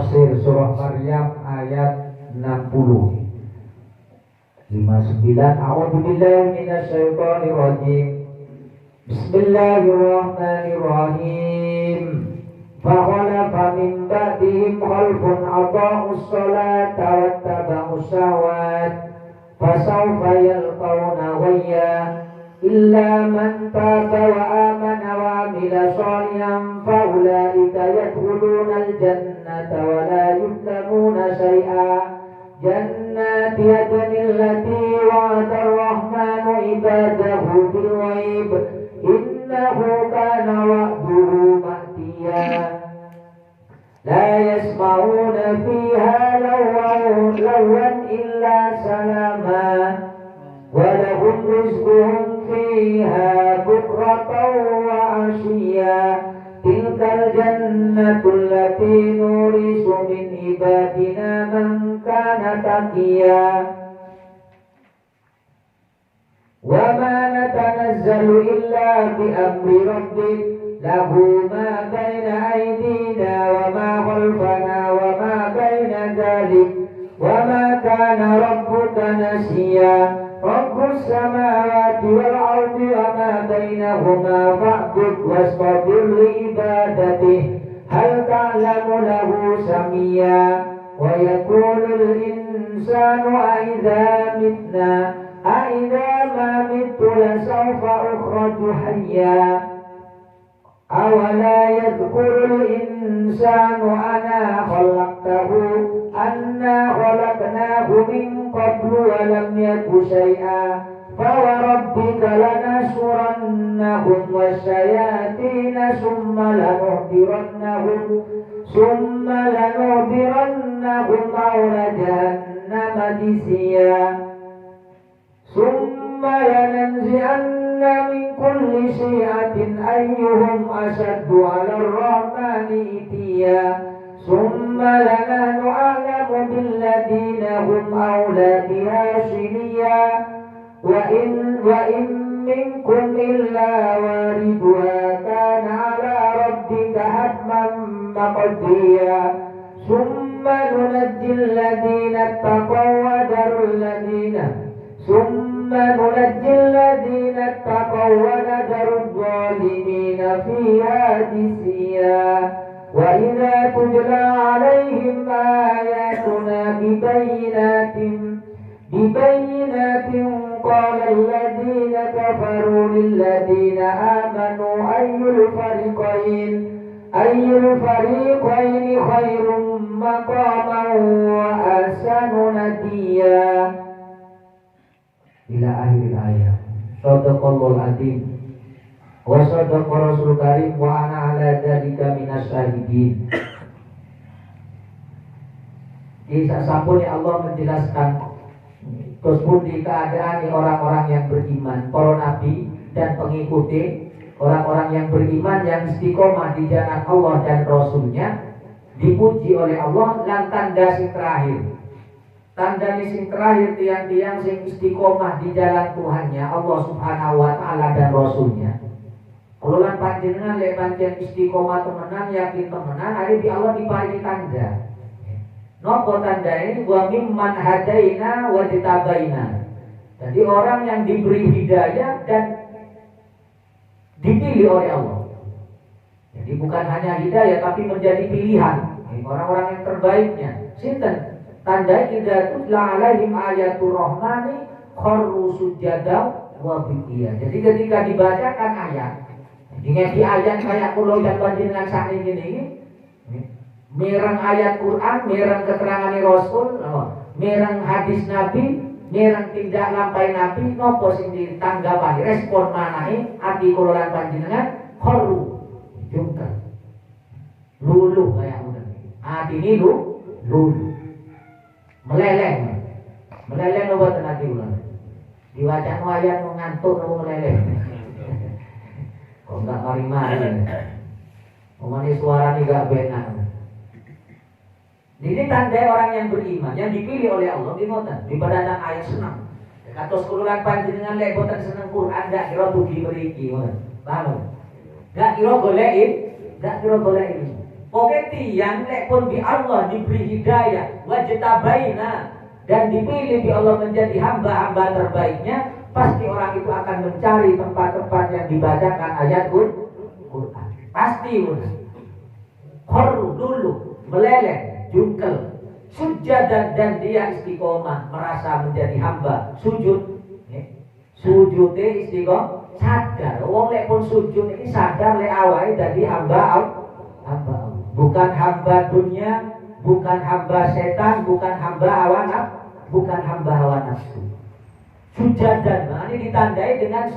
Tafsir surah Maryam ayat 60. 59. A'udzubillahi minasyaitonir rajim. Bismillahirrahmanirrahim. Fakhalafa min ba'dihim khalfun adha'us salata wattaba'us syahawat fasawfa yalqawna ghayya illa man taba wa amana wa amila shalihan fa ulaika yadkhuluna al-jannata wa la yuzlamuna shay'a. جنات عدن التي وعد الرحمن عباده بالغيب إنه كان وعده مأتيا لا يسمعون فيها لغوا إلا سلاما ولهم رزقهم فيها بكرة وعشيا تلك الجنة التي نورث من عبادنا من كان تقيا وما نتنزل إلا بأمر ربك له ما بين أيدينا وما خلفنا وما بين ذلك وما كان ربك نسيا رب السماوات والأرض وما بينهما فاعبد واصطبر لعبادته هل تعلم له سميا ويقول الإنسان أإذا متنا أإذا ما مت لسوف أخرج حيا أولا يذكر الإنسان أنا خلقناه من قبل ولم يك شيئا فوربك لنحشرنهم والشياطين ثم لنحضرنهم حول جهنم جثيا ثم لننزعن من كل شيعة أيهم أشد على الرحمن عتيا ثم لنحن أعلم بالذين هم أولى بها صليا وإن منكم إلا واردها كان على ربك حتما مقضيا ثم ننجي الذين اتقوا ونذر الظالمين فيها جثيا وإذا تتلى عليهم آياتنا ببينات قال الذين كفروا للذين آمنوا أي الفريقين خير مقاما وأحسن نديا إلى آخر الآية. Shadaqallahul adzim wa shadaqa rasul karim wa ana ala dzalika minas syahidin. Kisah sampun Allah menjelaskan terus pun di keadaan orang-orang yang beriman, para nabi dan pengikuti orang-orang yang beriman yang istiqomah di jalan Allah dan Rasulnya dipuji oleh Allah lan tanda sing terakhir. Tanda sing terakhir tiang-tiang sing istiqomah di jalan Tuhannya Allah Subhanahu wa taala dan Rasulnya. Kalau lan panjenengan lek pancen istiqomah temenan yakin temenan hari di Allah diparingi tanda. Nopo tanda ini wa mimman hadaina wa ditabaina. Jadi orang yang diberi hidayah dan dipilih oleh Allah. Jadi bukan hanya hidayah tapi menjadi pilihan orang-orang yang terbaiknya. Sinten? Tanda idza tutla alaihim ayatul rahmani kharru sujada wa bikiya. Jadi ketika dibacakan ayat, dengan di ayat kayak kula dan panjenengan sakniki ini, mireng ayat Quran, mireng keterangan Rasul, mireng hadis Nabi, mireng tindak lampai Nabi, nopo sing ditanggapani respon manahe ati kula lan panjenengan kharru jungkar. Luluh kayak ngono. Ati ini luluh. Meleleh obat nanti ulang. Diwacan ayat mengantuk meleleh. Kok enggak mari-mari. Omane suara ini enggak benar. Ini tanda orang yang beriman, yang dipilih oleh Allah di ngoten, di padanan ayat senang. Kados kula panjenengan lek boten seneng Quran ndak kira dugi mriki ngoten. Paham? Ndak kira goleki. Oke tiang lek pun bi Allah diberi hidayah wajtabaina dan dipilih di Allah menjadi hamba-hamba terbaiknya, pasti orang itu akan mencari tempat-tempat yang dibacakan ayat Quran. Pasti khorru dulu meleleh, jungkel, sujud dan dia istiqomah merasa menjadi hamba, sujud. Sujudnya istiqomah sadar. Wong lek pun sujud ini sadar lek awake dadi hamba Allah. Bukan hamba dunia, bukan hamba setan, bukan hamba hawa nafsu. Sujadan, nah ini ditandai dengan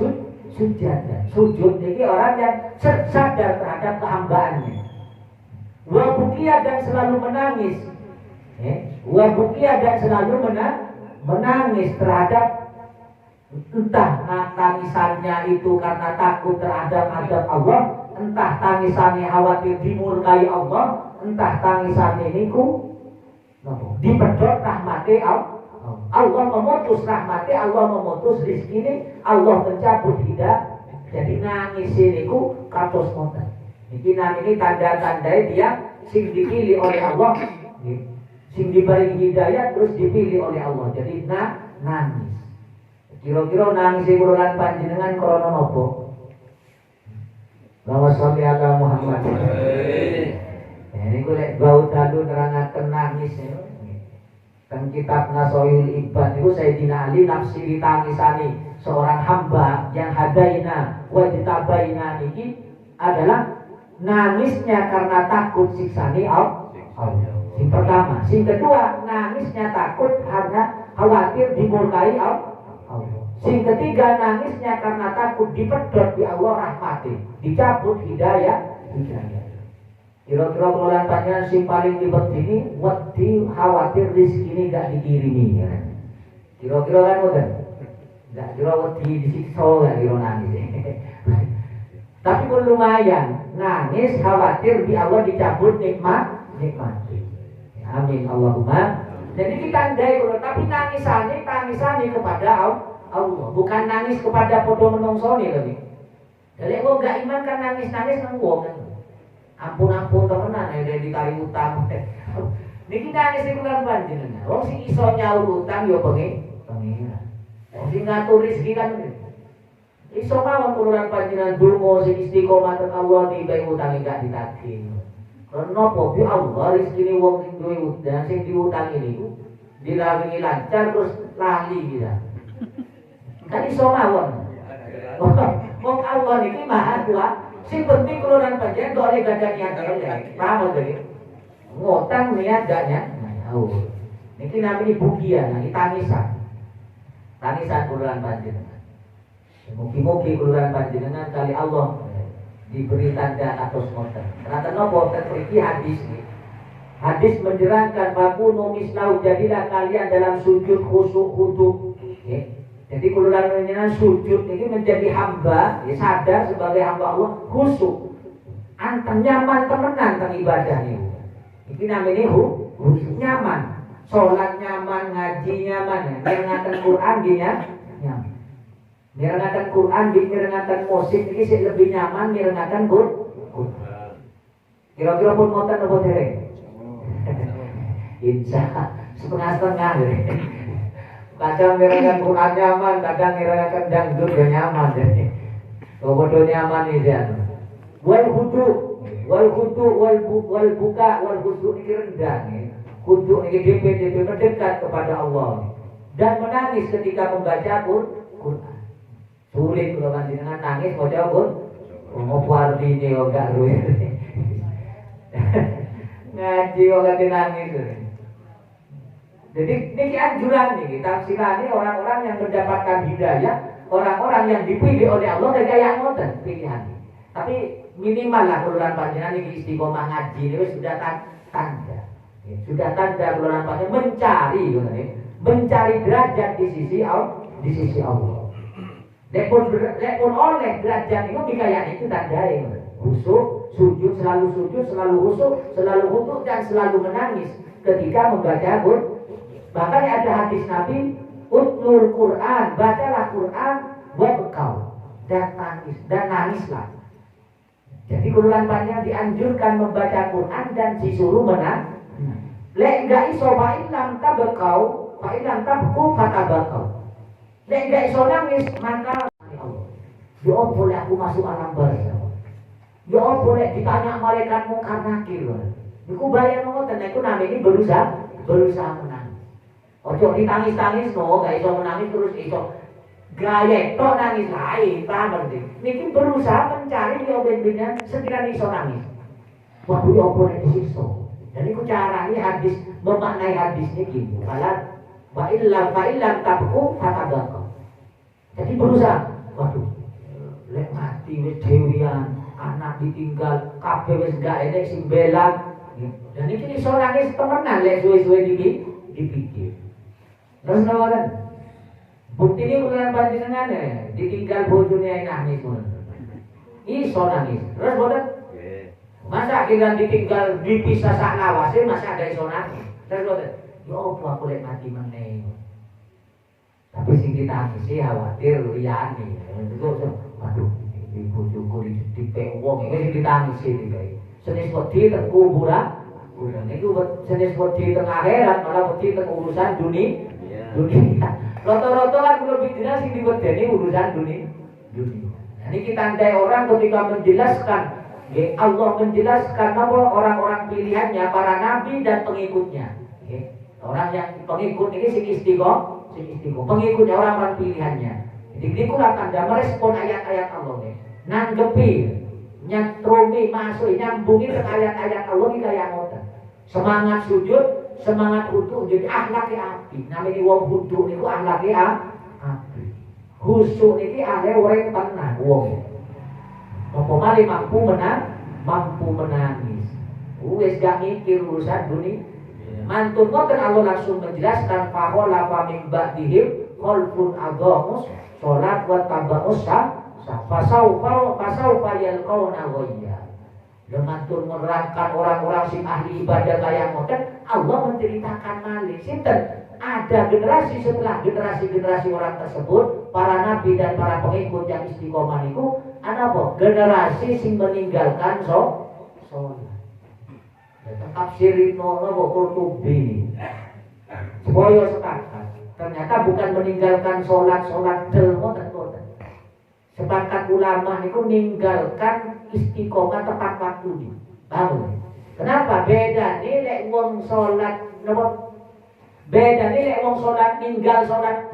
sujadan. Sujud ini orang yang sadar terhadap kehambaannya. Wabukia dan selalu menangis. Wabukia dan selalu menangis terhadap entah tangisannya itu karena takut terhadap azab Allah, entah tangisannya khawatir dimurkai Allah, entah tangisannya niku dipedot rahmati Allah memutus rahmati Allah memutus rezeki ini Allah mencabut hidayah. Jadi nangis niku kados ngoten. Iki ini tanda-tandai dia sing dipilih oleh Allah, sing diberi hidayah terus dipilih oleh Allah. Jadi nangis. Kira-kira nangis bulan panjenengan krana napa? Allahumma sholli ala Muhammad. Ini golek bau dalu nerangaken nangis. Kan kitab Nasoil Ibad itu Sayyidina Ali nafsiri tangisani seorang hamba yang hadaina wajtabaina niki adalah nangisnya karena takut siksani Allah. Yang pertama, yang kedua nangisnya takut karena khawatir dimurkai Allah. Sing ketiga nangisnya karena takut dipedot di Allah rahmati, dicabut hidayah. Kira-kira kelolaan panjenengan sing paling dibetini wedi khawatir rezeki ini gak dikirimi ya. Kira-kira kan udah gak kira wedi disiksa gak kira nangis. Tapi pun lumayan nangis khawatir di Allah dicabut nikmat. Amin Allahumma. Jadi kita andai tapi tangisane kepada Allah, bukan nangis kepada podo menungsoni tadi. Jadi wong gak iman kan nangis nang wong. Ampun temenan yang dikali utang. Niki nangis iku lan panjenengan. Wong sing iso nyaur utang ya pengira. Wong sing ngatur rezeki kan iso mawon kuluran panjenengan donga sing istiqomah ten Allah dibae utang gak ditagih. Karena apa? Bi Allah rezeki wong sing duwe utang sing diutang niku dilaringi lancar terus lali gitu. Kan iso mawon. Wong Allah niki Maha Kuat. Sing penting keluaran panjenengan kok oleh gadah niat elek. Paham to iki? Ngotang niat gaknya. Niki namanya bugia, niki tangisan. Tangisan keluaran panjenengan. Mugi-mugi keluaran panjenengan kali Allah diberi tanda atas ngoten. Karena nopo terperiki hadis ini. Hadis menjerangkan fakunu mislau jadilah kalian dalam sujud khusyuk khudu. Jadi keluaran panjenengan sujud ini menjadi hamba, ya sadar sebagai hamba Allah khusyuk. Anten nyaman temenan teng ibadah niku. Iki namanya khusyuk nyaman. Salat nyaman, ngaji nyaman, mirengaken Quran nyaman. Mirengaken Quran, mirengaken musik iki sih lebih nyaman mirengaken Quran. Kira-kira pun ngoten apa dereng? Insya setengah-setengah. Kadang mirengaken Quran nyaman, kadang mirengaken dangdut ya nyaman jadi. Bodoh nyaman iki jan. Wal khudu wal buka wal khudu iki rendah nih. Khudu iki DP mendekat kepada Allah dan menangis ketika membaca Quran. Sulit kalau panjenengan nangis maca Quran. Ngopo artine kok gak ruwe. Ngaji kok gak nangis. Jadi ini anjuran nih, tafsirannya orang-orang yang mendapatkan hidayah, orang-orang yang dipilih oleh Allah dan kayak ngoten pilihan. Tapi minimal lah keluaran panjenengan ini istiqomah ngaji ini sudah tanda. Sudah tanda keluaran panjenengan mencari derajat di sisi Allah. Lepun oleh derajat itu dikayaan itu tandai. Khusyuk, sujud, selalu khusyuk, selalu khusyuk dan selalu menangis ketika membaca Quran. Bahkan ada hadis Nabi, utlul Quran, bacalah Quran buat engkau dan nangislah. Jadi kurulan panjang dianjurkan membaca Quran dan disuruh menang. Lek enggak iso fa'ilam tabakau, fa'ilam tabku fatabakau. Lek enggak iso nangis maka ya boleh aku masuk alam barzah. Ya boleh ditanya malaikatmu karena kira. Iku bayang ngoten iku namanya berusaha menang. Ojo ditangis-tangis no, gak iso menangis terus iso gaya tok nangis lain, paham ngerti? Niki berusaha mencari yo ben-benan sekiranya iso nangis. Waduh yo boleh disiksa. Jadi ku carane hadis memaknai hadis niki kalah wa illam tabku fatabaka. Jadi berusaha, waduh lek mati wis dewian, anak ditinggal, kabeh wis gak enek sing bela. Dan iki iso nangis temenan lek suwe-suwe dipikir. Terus nawaran bukti ini urusan panjenengan ditinggal bojone nangis pun. Iso nangis. Terus boten? Masa kita ditinggal dipisah sak lawase masa ada iso nangis. Terus boten? Ya opo aku lek mati meneh. Tapi sing ditangisi khawatir liyane. Waduh, iki bojoku dipek wong iki sing ditangisi iki. Senis wedi teng kuburan. Niku senis wedi teng akhirat malah wedi teng urusan dunia. Rata-rata kan kalau bicara sing diwedeni urusan dunia. Nah, ini kita andai orang ketika menjelaskan, Allah menjelaskan apa orang-orang pilihannya, para nabi dan pengikutnya. Orang yang pengikut ini sing istiqomah, pengikutnya orang-orang pilihannya. Jadi dikulah tanda merespon ayat-ayat Allah nih, nanggepi, nyatrumi, masuk, nyambungi ke ayat-ayat Allah ini kayak ngoten. Semangat sujud, semangat wudu jadi akhlaknya api. Namanya wong wudu niku akhlaknya api. Khusyuk niki ahli orang tenang wong. Apa mali mampu menangis. Wis gak mikir urusan dunia. Mantun ngoten Allah langsung menjelaskan faqala fa min ba'dihim khalfun adamus salat wa taba'us fasaufa yalqauna ghayya. Lemantur menerangkan orang-orang sing ahli ibadah kayak ngoten, Allah menceritakan malih sinten ada generasi setelah generasi orang tersebut, para nabi dan para pengikut yang istiqomah niku ana apa? Generasi sing meninggalkan salat. Tafsir Ibnu Qurtubi supaya sepakat. Ternyata bukan meninggalkan salat del ngoten. Sepakat ulama niku meninggalkan istiqomah tepat waktu nih. Paham? Kenapa? Beda nih lek wong salat napa? Beda nih lek wong salat ninggal salat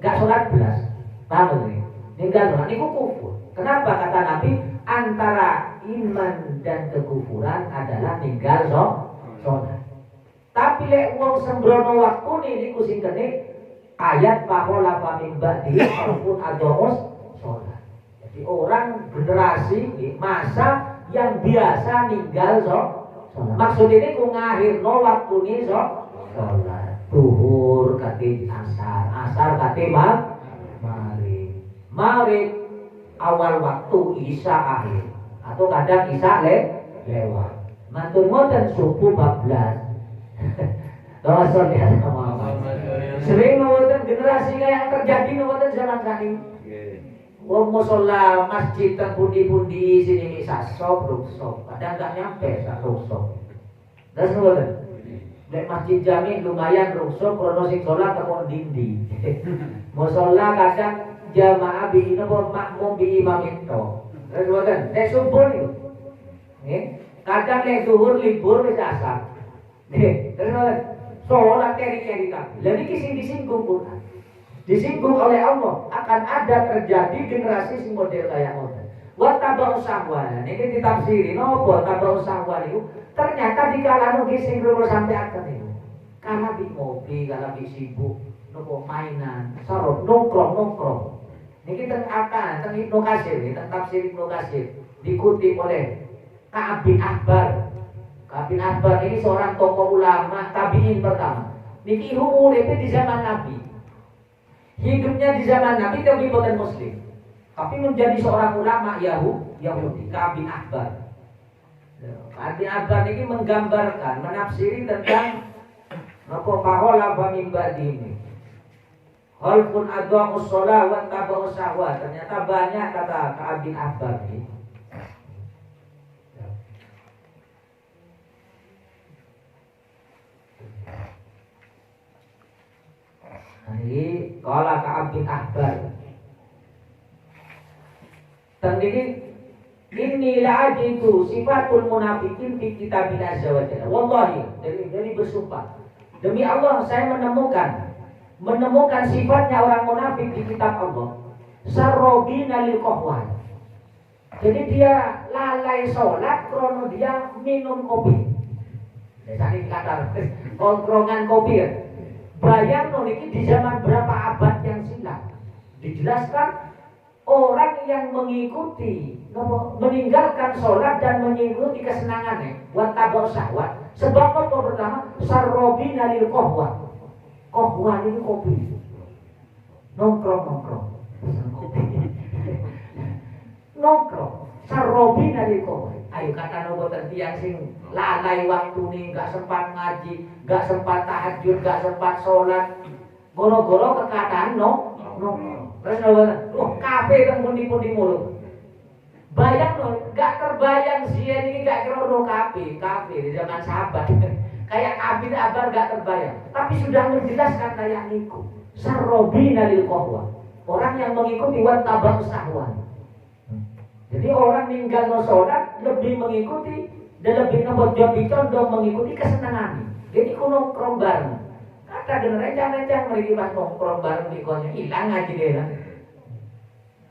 gak salat belas. Paham nih? Ninggal salat niku kufur. Kenapa kata Nabi antara iman dan kekufuran adalah ninggal salat. Tapi lek wong sembrono waktu niku sing kene ayat faqala fa min ba'di khalfun adamus salat. Orang generasi masa yang biasa ninggal sholat. Maksud ini ku ngakhirno waktu ini sholat. Duhur kate asar kate maghrib awal waktu isya akhir atau kadang isya lewat. Mantun ngoten subuh 14. Dosa lihat sama. Sering ngoten generasi kayak terjadi ngoten zaman kali. Wong musola masjid teng pundi-pundi sini bisa sop ruksop, kadang nggak nyampe sak ruksop. Dan ngoten. Nek masjid jami lumayan ruksop krono sing salat tekon dindi. Musola kadang jamaah bi napa makmum bi imam itu. Terus ngoten, nek subuh niku. Nggih, kadang nek zuhur libur wis asar. Nggih, terus ngoten. Salat keri-keri kabeh. Lha niki sing disinggung Quran. Disinggung oleh Allah akan ada terjadi generasi sing model kayak ngoten. Wa tabau sahwa. Niki ditafsiri napa tabau sahwa niku? Ternyata di kalane ki sing kula sampeaken niku. Kala di ngopi, kala di sibuk, nopo mainan, sarop nongkrong. Niki teng akan teng Ibnu Katsir, teng tafsir Ibnu Katsir dikutip oleh Ka'ab bin Ahbar. Ka'ab bin Ahbar ini seorang tokoh ulama tabi'in pertama. Niki uripnya di zaman Nabi. Hidupnya di zaman Nabi tapi bukan Muslim, tapi menjadi seorang ulama Yahudi. Ka'ab bin Ahbar. Ka'ab bin Ahbar ini menggambarkan, menafsiri tentang apa pahola min ba'dini. Khalfun adwa'us shalah wa taba'us syahwat. Ternyata banyak kata Ka'ab bin Ahbar ini. Ini qala Ka'ab bin Ahbar. Dan ini la'ajitu sifatul munafikin fi kitabillah azza wa jalla. Wallahi, dari bersumpah. Demi Allah saya menemukan sifatnya orang munafik di kitab Allah. Sarrobina lil qahwan. Jadi dia lalai sholat krono dia minum kopi. Ini kata kongkrongan kopi ya. Bayang niki di zaman berapa abad yang silam. Dijelaskan orang yang mengikuti meninggalkan sholat dan mengikuti kesenangannya buat tabur syahwat. Sebab apa pertama? Sarrobina lil qahwan. Qahwan ini kopi. Nongkrong. Nongkrong. Sarrobina lil qahwan. Ayo kata nopo tertiang sing lalai waktu nih, gak sempat ngaji, gak sempat tahajud, gak sempat sholat, goro-goro kekataan terus nopo, kafe teng pundi-pundi mulu. Bayang gak terbayang sih ini gak kira kafe di zaman sahabat. Kayak kafe abar gak terbayang, tapi sudah menjelaskan kayak niku. Sarrobina lil qahwa. Orang yang mengikuti wattaba'u syahwat. Jadi orang ninggal no sholat lebih mengikuti dan lebih jadi condong mengikuti kesenangan. Jadi kuno nongkrong bareng. Kata dengan rencang-rencang mereka pas nongkrong bareng di konya hilang aja deh lah.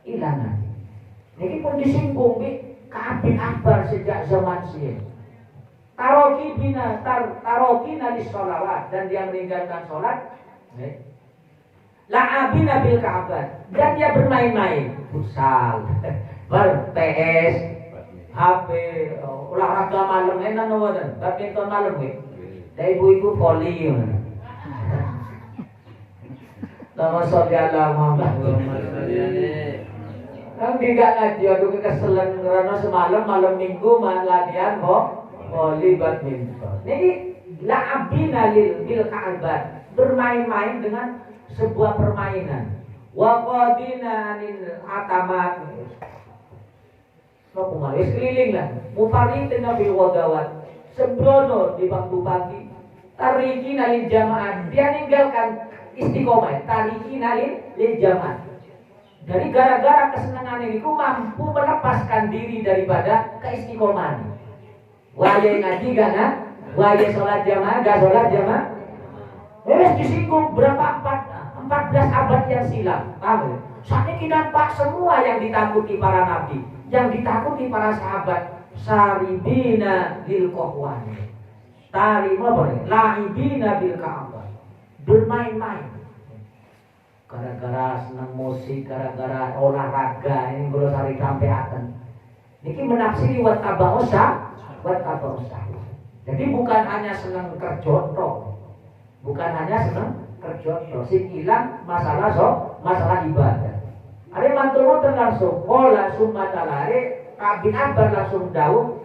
Hilang aja. Ini pun disinggung bi Ka'ab bin Ahbar sejak zaman siang. Taroki nalis sholawat dan dia meninggalkan sholat. La'abina bil Ka'bah dan dia bermain-main futsal. PS, HP, olahraga malam, enak nopo badminton malam nih. Dari ibu-ibu voli. Nama saudara Muhammad. Kan tidak ngaji, aduh kekeselan karena semalam malam minggu latihan voli badminton. Ini la'abina bil Ka'bah, bermain-main dengan sebuah permainan. Wa qadina lil atamat. Nopo malah keliling lah. Mufaritin bil wadawat. Sembrono di waktu pagi. Tariki nalil jamaah. Dia ninggalkan istiqomah. Tariki nalil jamaah. Dari gara-gara kesenangan ini ku mampu melepaskan diri daripada keistiqomahan. Waya ngaji gak nak? Waya sholat jamaah gak sholat jamaah? Disinggung berapa 14 abad yang silam. Paham? Saat ini nampak semua yang ditakuti para nabi, yang ditakuti para sahabat. Saribina bil qahwan. Laibina bil Ka'bah. Bermain-main. Gara-gara senang musik, gara-gara olahraga ini belum sari sampeaken. Niki menafsiri wattaba'u syahwat. Jadi bukan hanya senang kerja tok. Bukan hanya senang kerja tok. Sing ilang masalah ibadah. Ada mantul langsung, langsung matalare, Ka'ab bin Ahbar langsung daun,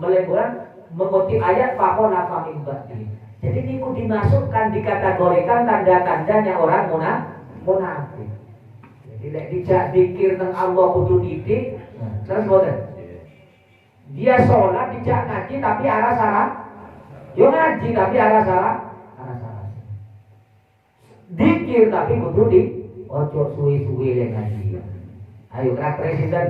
meleburan mengutip ayat fakola famin ba'di. Jadi ini pun dimasukkan, dikategorikan tanda-tandanya orang munafik. Jadi dijak dikir tentang Allah kudu titik, terus boten. Dia sholat dijak ngaji tapi arah salah. Yo ngaji tapi arah salah. Dikir tapi kudu di ojo suwi-suwi yang ngaji. Ayo kak presiden.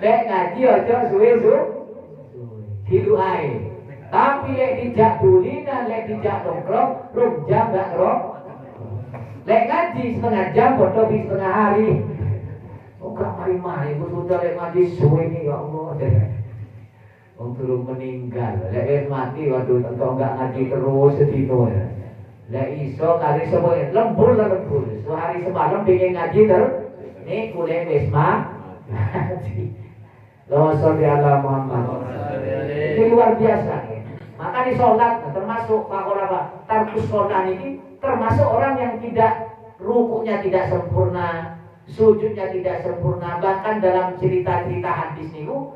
Lek ngaji ojo suwi-suwi. Hidu ae. Tapi lek dijak dulinan, lek dijak nongkrong, jam gak roh. Lek ngaji setengah jam, bodoh di setengah hari. Oh gak mari-mari, sudah lek ngaji suwi ini ya Allah. Belum meninggal, lek mati, waduh tentu gak ngaji terus sedino ya. Lek iso kali semua lembur. Sehari semalam pengen ngaji terus. Nih kuliah wisma. Allahumma sholli ala Muhammad. Ini luar biasa. Maka di sholat termasuk pakola tarkus sholat ini termasuk orang yang tidak rukuknya tidak sempurna, sujudnya tidak sempurna. Bahkan dalam cerita-cerita hadis niku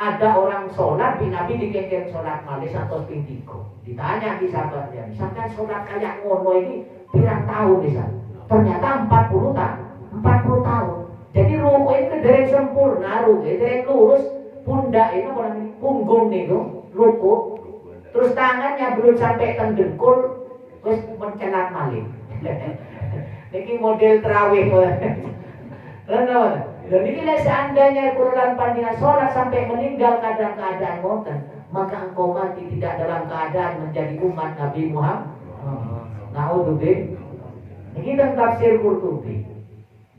ada orang sholat di Nabi dikengken sholat malis atau pintiko. Ditanya di sahabatnya, misalkan sholat kayak ngono ini pirang tahun bisa? Ternyata 40 tahun. Jadi ruku itu dereng sempurna, ruku dereng lurus, pundak itu punggung itu ruku. Terus tangannya belum sampai tendengkul, wis mencenat malih. Niki model tarawih. Kenapa? Dan ini seandainya Quran panjenengan sholat sampai meninggal keadaan ngoten, maka engkau mati tidak dalam keadaan menjadi umat Nabi Muhammad. Naudzubillah. Ini tentang tafsir Qurtubi.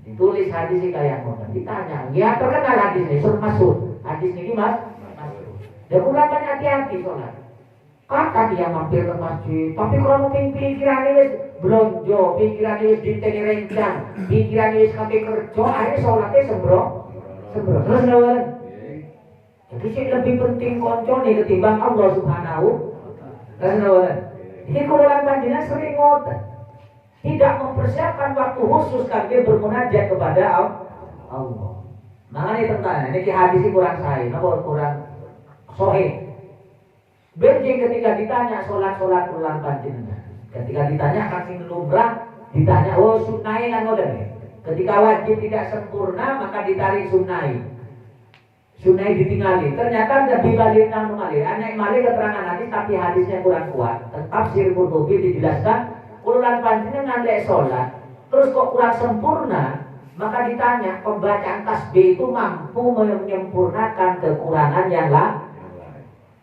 Ditulis hadis ini kayak ngoten. Ditanya, ya terkenal hadis ini, surah Mas'ud. Hadis ini Mas. Dan Quran kan hati-hati sholat. Kata dia mampir ke masjid, tapi kalau mungkin pikirannya wis blonjo, pikirannya wis diteni rencang, pikirannya wis sampai kerja, akhirnya sholatnya sembroh. Terus nawan. Jadi sih lebih penting konco nih ketimbang Allah Subhanahu. Terus nawan. Ini Quran panjenengan sering ngoten. Tidak mempersiapkan waktu khusus kami bermunajat kepada Allah. Makanya tentang ini hadis kurang sahih, napa kurang sahih. Benjing ketika ditanya sholat bulan panjenengan, ketika ditanya kasih lumrah, ditanya oh sunnai kan ngoten. Ketika wajib tidak sempurna maka ditarik sunnai ditinggali. Ternyata lebih balik nang malih. Anak malih keterangan hadis tapi hadisnya kurang kuat. Tafsir Qurtubi dijelaskan bulan panjenengan lek sholat terus kok kurang sempurna, maka ditanya pembacaan tasbih itu mampu menyempurnakan kekurangan yang lain.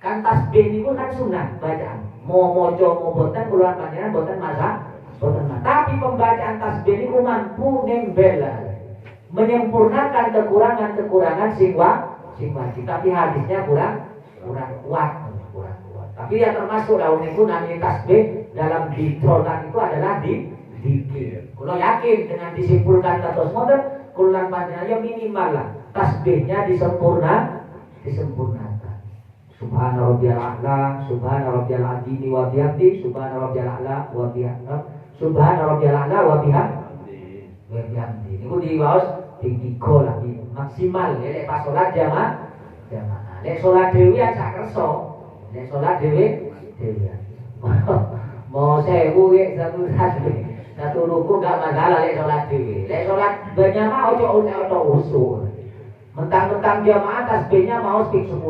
Kan tasbih itu kan sunat bacaan. Mau mojo mau boten keluar panjenengan boten masalah. Tapi pembacaan tasbih itu mampu nembel menyempurnakan kekurangan sing wajib. Tapi hadisnya kurang kuat. Tapi yang termasuk daun itu namanya tasbih dalam di sholat itu adalah dikir. Kalau yakin dengan disimpulkan kata semoga kulan panjenengan minimal lah tasbihnya disempurnakan. Subhana rabbiyal a'la, subhana rabbiyal azim wa bihamdi, subhana rabbiyal a'la wa bihamdi, subhana rabbiyal a'la wa bihamdi. Niku diwaos ping 3 lah maksimal ya lek pas salat jamaah. Lek salat dhewe ya sak kersa. Lek salat dhewe. Mau 1000 ya satu ruku enggak masalah lek salat dhewe. Lek salat berjamaah ojo usul. Mentang-mentang jamaah tasbihnya mau ping 10.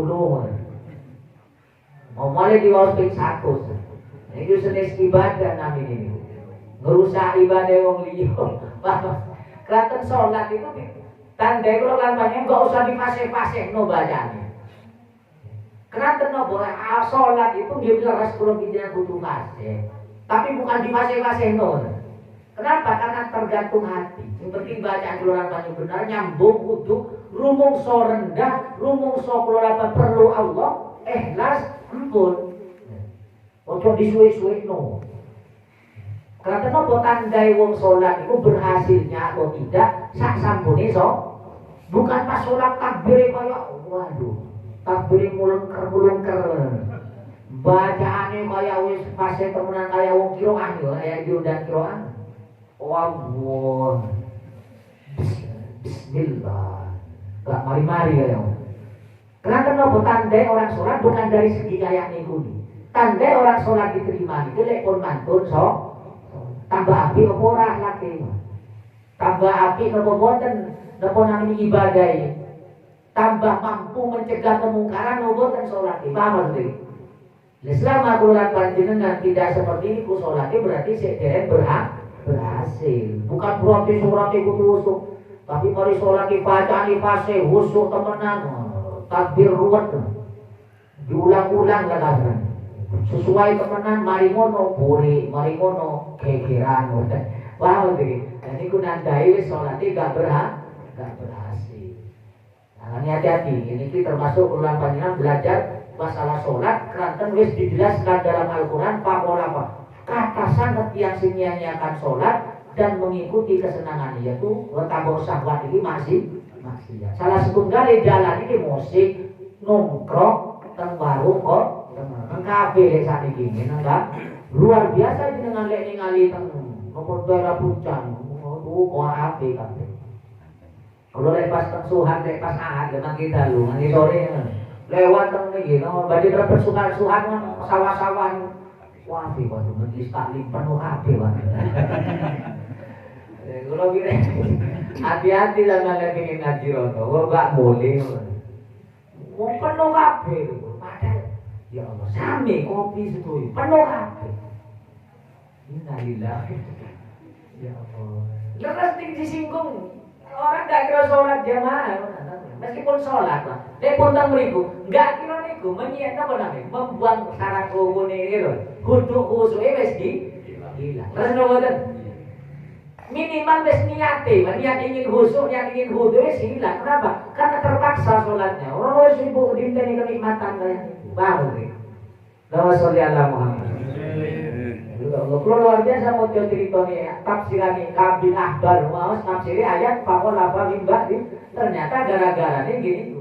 Mau mulai diwaos ping 100. Ini senes ibadah namanya ini. Ngerusak ibadah wong liya. Kraton sholat itu tandai kalau lampanya enggak usah dipasih-pasih no bacanya. Kraton no boleh sholat itu dia leres kalau kita butuh pasih. Tapi bukan dipasih-pasih no. Kenapa? Karena tergantung hati. Yang penting bacaan keluaran banyak benar nyambung kudu rumongso rendah, rumongso keluaran perlu Allah. Ikhlas ampun. Ojo disuwe-suwe no. Karena nopo tandai wong sholat itu berhasilnya atau tidak sak sampune bukan pas sholat takbir kaya waduh takbir mulengker bacaane kaya wis fase temenan kaya wong kiroan yo kaya diundang kiroan. Allah Bismillah gak mari-mari ya. Kenapa nopo tandai orang sholat bukan dari segi kayak niku. Tandai orang sholat diterima itu lek pun mantun tambah api apa ora laki. Tambah api nopo boten nopo namanya ibadah. Tambah mampu mencegah kemungkaran nopo boten sholat. Paham maksudnya? Selama kulan panjenengan tidak seperti ini ku sholatnya berarti sedherek berhasil. Bukan berarti sholatnya kudu husuk. Tapi mari sholatnya bacaan fase husuk temenan. Takbir ruwet diulang-ulang kan sesuai temenan mari ngono puri mari ngono kegeran wah iki jadi ku nandai wis salate gak berhasil. Nah hati-hati ini termasuk ulang panjenengan belajar masalah salat keranten wis dijelaskan dalam Al-Qur'an pakola kata sangat yang sia-siakan salat dan mengikuti kesenangan yaitu tambah syahwat ini masih salah setunggal jalan ini musik nongkrong teng warung kok teng kafe saat ini enggak luar biasa dengan lek ningali teng nopo daerah puncak kok ape kabeh kalau lepas teng suhan lepas ahad dengan kita lu nganti sore lewat teng iki no badhe dapat suhan sawah-sawah wah iki waduh majelis taklim penuh kabeh wae. Kalau kira hati-hati lah nggak pengen ngaji rono, wah gak boleh. Mau penuh kafe, padahal ya Allah, sami kopi itu penuh kafe. Innalillah. Ya Allah. Leres disinggung orang gak kira sholat jamaah. Meskipun sholat lah, dia pun tak meriku, gak kira niku menyiap apa namanya, membuang sarang kubun ini loh, kuduk khususnya mesti hilang. Terus nopo minimal mesti niat ingin khusyuk, niat ingin khudu mesti hilang. Kenapa? Karena terpaksa sholatnya. Orang harus sibuk dinteni kenikmatan kayak baru nih. Nama sholli ala Muhammad. Luar biasa mau cerita nih tafsiran Kabil Ahbar mau tafsiri ayat fakol apa mimba di ternyata gara-gara ini gini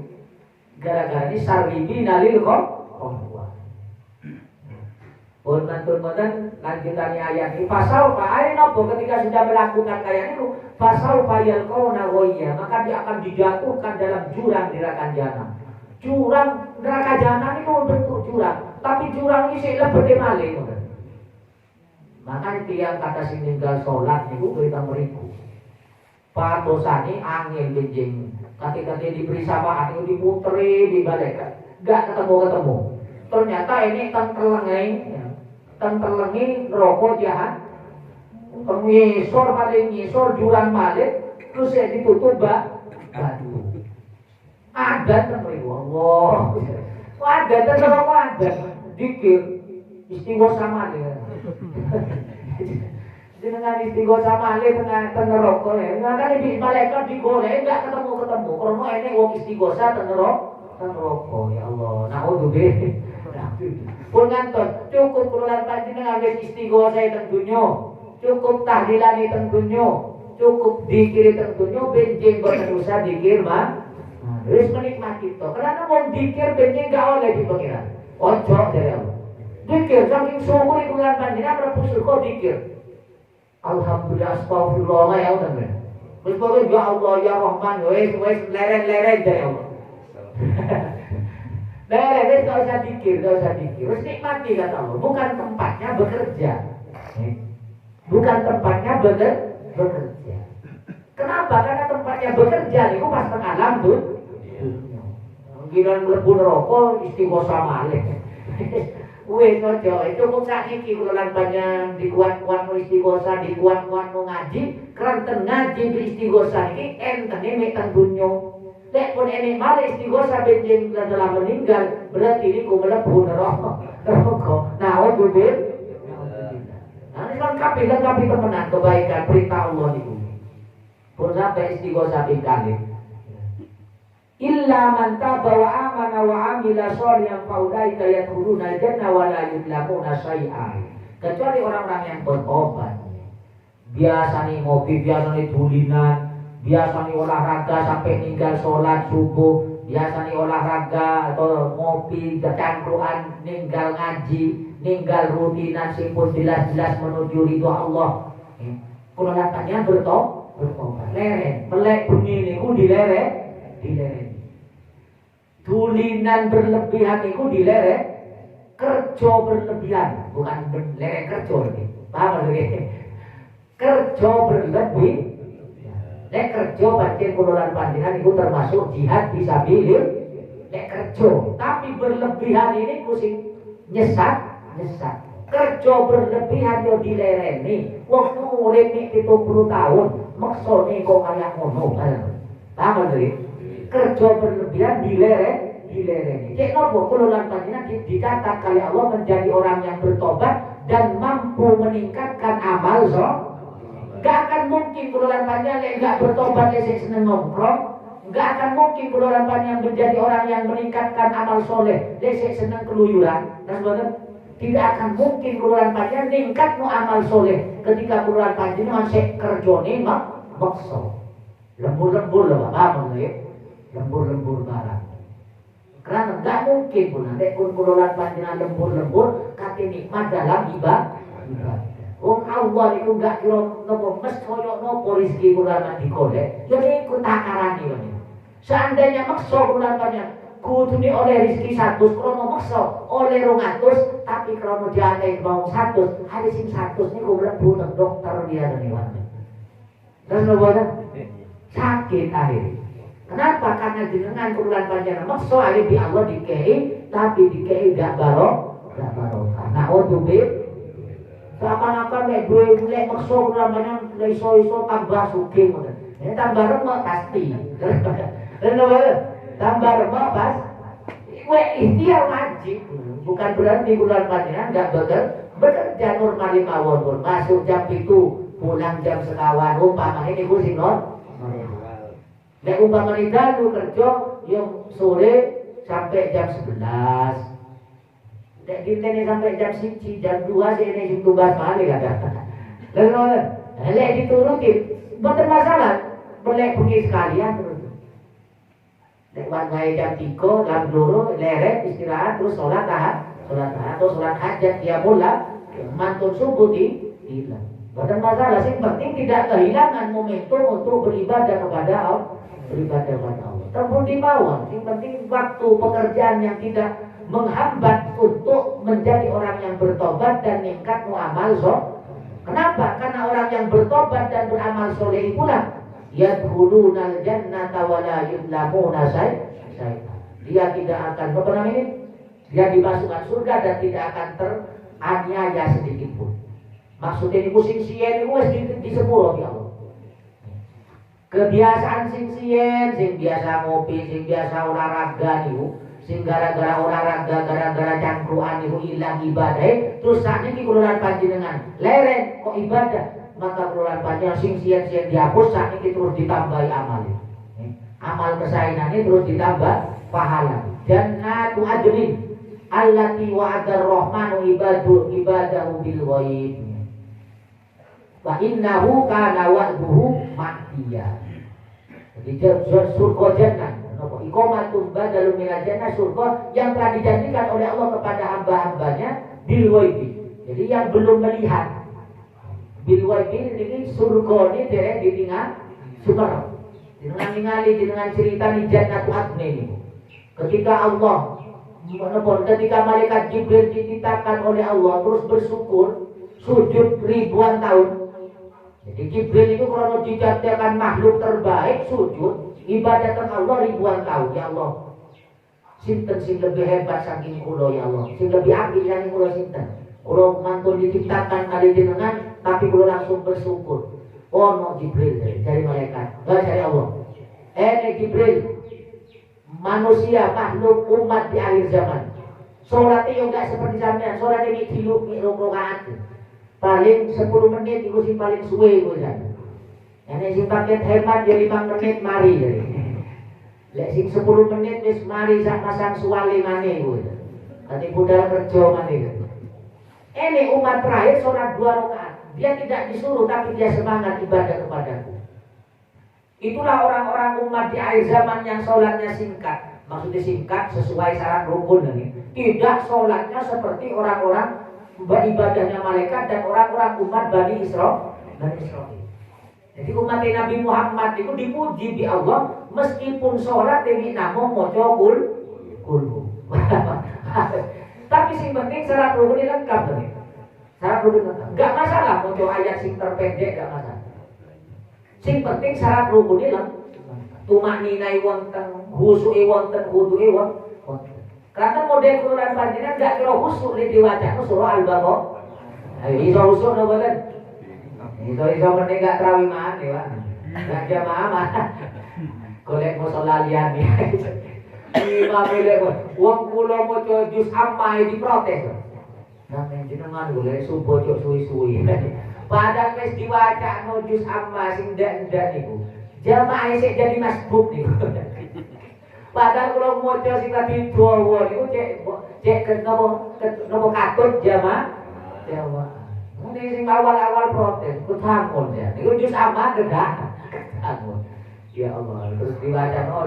gara-gara ini sarlibi nalil kok pun mantan lanjutannya ayat ini pasal pak ayat nopo ketika sudah melakukan kayak itu pasal fayal kau nagoya maka dia akan dijatuhkan dalam jurang neraka jahanam. Jurang neraka jahanam itu bentuk jurang tapi jurang ini lebih malih. Maka tiang kata sing ninggal sholat niku kita meriku. Patosane angin benjing. Ketika diberi syafaat itu diputeri dibalik. Gak ketemu. Ternyata ini tentelengi rokok jahat. Ngisor paling ngisor jurang malik terus ya ditutup batu. Ada temeriku Allah. Ada tentelengi ada. Dikir istighosah malik. Dengan istighosa malih tengah rokok ya. Kan di malaikat digolek enggak ketemu. Karena ini wong istighosa teng rokok. Ya Allah, naudzubillah. Pun ngantos cukup kululan panjenengan wis istighosa teng dunya. Cukup tahlilan teng dunya. Cukup dikir teng dunya benjing boten usah dikir mah. Wis menikmati to. Karena wong dikir benjing enggak oleh dipengiran. Ojo dari Allah. Dikir, saking syukur itu bulan panjenengan mlebu surga dikir. Alhamdulillah astagfirullah ya Allah. Wis pokoke ya Allah ya Rahman wis leren-leren dari Allah. Leren gak usah dikir. Wis nikmati kata Allah, bukan tempatnya bekerja. Bukan tempatnya bekerja. Kenapa? Karena tempatnya bekerja niku pas teng alam tuh. Giran mlebu neraka istighosah malih. Wes ojo cukup sakiki kula banyak dikuat-kuat nu istighosa dikuat-kuat nu ngaji kranten ngaji di istighosa iki entene mek teng dunya nek pun ene male istighosa benjing telah meninggal berarti niku mlebu neraka naudzubillah nah kan kabeh temenan kebaikan perintah Allah niku pun sampai istighosa ping illa man taba wa amana wa amila sholihan fa ulaika yadkhuluna al-jannah wa la yuzlamuna syai'an. Kecuali orang-orang yang bertobat. Biasanya ngopi, biasanya dulinan, biasanya olahraga sampai ninggal sholat subuh, biasanya olahraga atau ngopi, kecangkruan, ninggal ngaji, ninggal rutinan simpun jelas-jelas menuju ridho Allah. Kalau datangnya bertobat, leren, melek bunyi niku dileren. Dulinan berlebihan itu dileret, kerja berlebihan, bukan lerek kerja lagi. Paham lagi? Kerja berlebih, nek kerja pancen kululan panjenengan itu termasuk jihad fisabilillah. Nek kerja, tapi berlebihan ini kusing nyesat. Kerja berlebihan yo dilereni. Wong urip nek 70 tahun, maksane kok kaya ngono. Paham lagi? Kerja berlebihan dilereni. Cek nopo kululan panjenengan dicatat kali Allah menjadi orang yang bertobat dan mampu meningkatkan amal Gak akan mungkin kululan panjenengan enggak bertobat lesek seneng nongkrong. Gak akan mungkin kululan panjenengan menjadi orang yang meningkatkan amal soleh lesek seneng keluyuran. Tidak akan mungkin kululan panjenengan ningkat no amal soleh ketika kululan panjenengan sek kerjone maksa. Lembur-lembur lho paham ya? Lembur-lembur barang. Karena enggak mungkin pun nek pun kululan panjenengan lembur-lembur kate nikmat dalam ibadah. Wong Allah niku enggak kira nopo mes koyo nopo rezeki kula digolek. Ya niku takarane lho. Seandainya maksa kula panjenengan kudune oleh rezeki 100 krono maksa oleh 200 tapi krono diane mau 100 hari sing 100 niku mlebu nang dokter dia niku. Dan nopo sakit akhirnya. Kenapa? Karena jenengan kululan panjenengan maksa akhirnya di Allah dikei, tapi dikei gak barokah. Naudzubillah. Seakan-akan makan nek duwe lek maksa namanya iso-iso tambah sugih ngoten. Ini tambah remuk pasti. Tambah remuk pas. Kowe ikhtiar wajib. Bukan berarti bulan panjenengan enggak bekerja normal mawon. Masuk jam 7, pulang jam sekawan. Umpamane niku sing nek umpamane dalu kerja yang sore sampai jam 11. Nek dintene sampai jam 1, jam 2 sih ini tugas male kadang. Lalu lek dituruti mboten masalah. Boleh pergi sekalian terus. Nek wae jam 3, jam 2 leret istirahat terus sholat atau sholat hajat dia pula mantun subuh di hilang. Mboten masalah, sing penting tidak kehilangan momentum untuk beribadah kepada Allah. Tempun di bawah, yang penting waktu pekerjaan yang tidak menghambat untuk menjadi orang yang bertobat dan meningkat muamal soleh. Kenapa? Karena orang yang bertobat dan beramal soleh itulah yadkhulunal jannata wa la yuzlamuna syai'an. Dia tidak akan dia dimasukkan surga dan tidak akan teraniaya sedikit pun. Maksudnya ini musim sien itu wis di sepuro ya Allah. Kebiasaan sing sien, sing biasa ngopi, sing biasa olahraga niku, sing gara-gara olahraga, gara-gara cangkruan niku ilang ibadah, terus sakniki kula panjenengan lereng kok ibadah, maka kula panjenengan sing sien-sien dihapus sakniki terus ditambahi amal. Amal kesaenane terus ditambah pahala. Jannatu adnin allati wa'ada ar-rahmanu ibadahu bil ghaib. Wa innahu kana wa'duhu ma'tiya. Jadi surga jannah, iqamatul badalun minal jannah, surga yang telah dijanjikan oleh Allah kepada hamba-hambanya bil ghaibi. Jadi yang belum melihat bil ghaibi ini surga ini derek ditinggal super. Dengan cerita di jannatu adnin ini. Ketika ketika malaikat Jibril dititahkan oleh Allah terus bersyukur sujud ribuan tahun. Jadi Jibril itu kalau dikatakan makhluk terbaik sujud ibadah ke Allah ribuan tahun. Ya Allah, sinten sing lebih hebat saking kula ya Allah, sing lebih apik saking kula sinten. Kula mantun diciptakan kali jenengan tapi kula langsung bersyukur. Oh no Jibril dari malaikat, enggak dari Allah. Jibril manusia makhluk umat di akhir zaman. Salatnya yo enggak seperti sampean, salat ini ciluk rakaat. Paling 10 menit itu sih paling suwe gue kan. Ini sing paket hemat jadi 5 menit mari jadi. Lek sing 10 menit wis mari sak pasang suwale maneh gue. Tadi budal kerja maneh. Ini umat terakhir sholat 2 rakaat. Dia tidak disuruh tapi dia semangat ibadah kepadaku. Itulah orang-orang umat di akhir zaman yang sholatnya singkat. Maksudnya singkat sesuai syarat rukun ini. Tidak sholatnya seperti orang-orang ibadahnya malaikat dan orang-orang umat Bani Israil. Jadi umat Nabi Muhammad itu dipuji di Allah meskipun sholat demi namung maca kulhu. Tapi sing penting syarat rukun lengkap nih. Syarat rukun lengkap. Enggak masalah maca ayat sing terpendek enggak masalah. Sing penting syarat rukun lengkap. Tumakninai wonten, khusyuke wonten, wudu'e wonten. Karena model Quran panjenengan enggak kira khusyuk li diwacana surah Al-Baqarah. Ayo iso khusyuk napa boten? Iso meneh gak trawi maneh, Pak. Gak jamaah mah. Golek musala liyane. Imam golek wong kula maca juz amma diprotes. Nah jenengan golek subuh cok suwi-suwi. Padahal wis diwacana juz amma sing ndak-ndak niku. Jamaah sik jadi masbuk niku. Padahal kalau mau coba sing tadi dawa niku cek nopo katut jamaah. Ini sing awal-awal protes, kutangkul ya. Niku jus amat gedak. Ya Allah, terus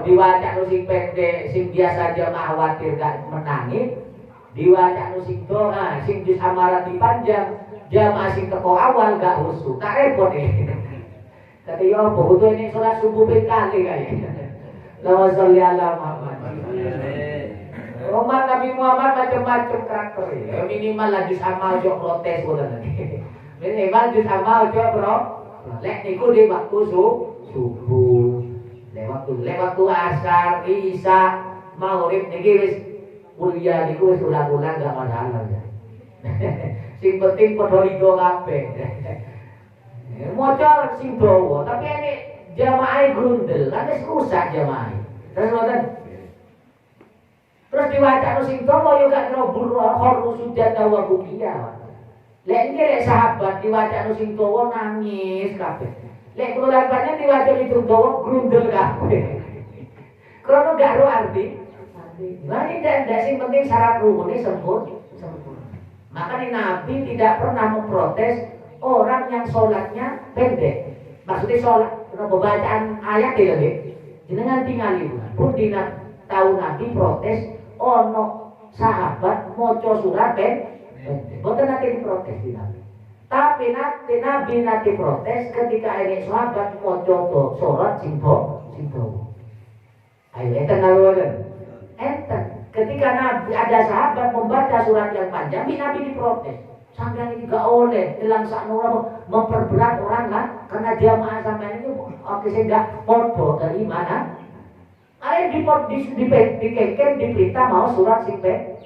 diwaca sing pendek, sing biasa jamaah khawatir gak menangis. Diwaca sing doa, sing jus amarat dipanjang. Jamaah sing teko awal gak khusyuk. Tak repot nih. Kata ya apa, kudu ini sholat subuh kali kayaknya. Lama sholli ala Muhammad. Umat Nabi Muhammad macam-macam karakter ya. Minimal lagi sama ojo protes boten. Minimal lagi sama ojo lek niku di waktu subuh. Lek waktu asar, isya, maghrib niki wis kuliah niku wis ulang-ulang gak masalah ya. Sing penting padha lido kabeh. Maca sing dawa, tapi ini jamaah grundel, kan wis rusak jamaah. Terus ngoten. Terus diwaca sing dawa yo gak kira khurru sudah wa bukia. Lek iki lek sahabat diwaca sing dawa nangis kabeh. Lek kula lampane diwaca itu dawa grundel kabeh. Krono gak ro arti. Lah ini ndak sing penting syarat rukune sempurna. Makanya Nabi tidak pernah memprotes orang yang sholatnya pendek. Maksudnya sholat, pembacaan ayat ya, jenengan tinggal itu. Pun tahu Nabi protes, ono sahabat moco surat pendek. Bukan nanti diprotes di Nabi. Tapi Nabi protes ketika ini sahabat moco surat simpo. Ayo, enten lalu enten. Ketika Nabi ada sahabat membaca surat yang panjang, Nabi diprotes. Sampai ini gak oleh hilang saknura memperberat orang kan, karena jamaah sampai ini oke saya gak foto dari mana. Ayo dikeken diberita mau surat simpen.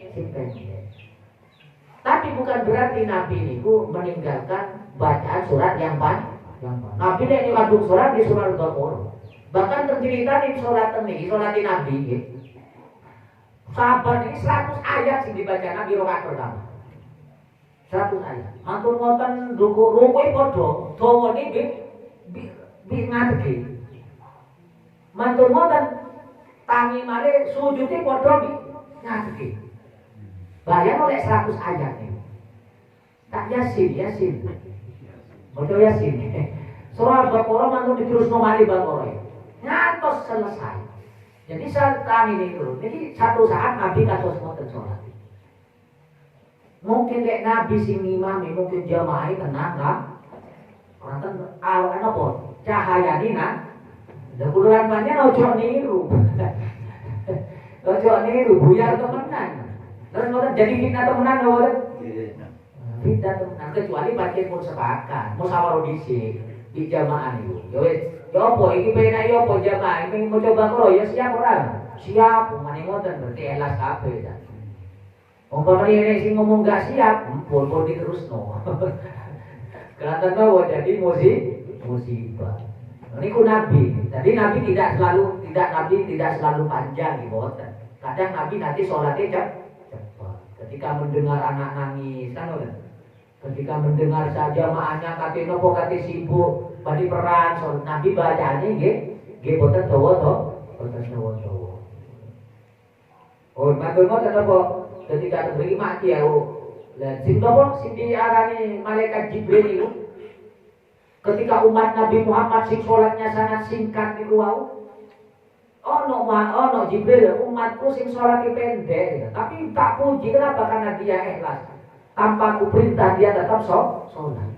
Tapi bukan berarti Nabi ini meninggalkan bacaan surat yang panjang. Nabi ini ngandung surat di surat Al-Baqarah. Bahkan tercerita di surat ini, surat Nabi gitu. Sahabat ini 100 ayat sing dibaca Nabi rakaat pertama. 100 ayat. Mantun wonten ruku padha, dawane nggih ngadeg. Mantun wonten tangi mare sujute padha ngadeg. Bayang oleh 100 ayat ini. Tak Yasin. Maca Yasin. Surah Al-Baqarah mantun diterusno malih Baqarah. Ngantos selesai. Jadi saat ini dulu, jadi satu saat Nabi kados ngoten sholat. Mungkin lek Nabi sing ngimami, mungkin jamaah tenang kan? Orang awan apa? Cahaya dina. Dan bulan panjang ojo niru. Ojo niru, buyar temenan. Terus ngoten jadi fitnah temenan ngoten. Fitnah temenan kecuali pancen pun sepakat, musyawarah dhisik di jamaah niku. Ya wis ya apa iki penak ya apa jamaah iki mau coba karo ya siap ora? Siap, mane ngoten berarti elas kabeh ta. Umpama ini sing ngomong gak siap, pun diterusno. Kelihatan bahwa jadi musibah. Niku Nabi. Jadi Nabi tidak selalu panjang gitu. Kadang Nabi nanti sholatnya cepat. Ketika mendengar anak nangis kan udah. Ketika mendengar saja jamaahnya kate nopo kate sibuk pada peran so, Nabi bacaannya nggih boten dawa to, boten dawa. Oh, matur ngoten apa ketika terbagi mati ya. Lah sing nopo sing diarani malaikat Jibril itu ketika umat Nabi Muhammad sing sholatnya sangat singkat niku wau. Ono Jibril umatku sing sholatnya pendek, tapi tak puji kenapa? Karena dia ikhlas. Tanpa ku perintah dia tetap sholat.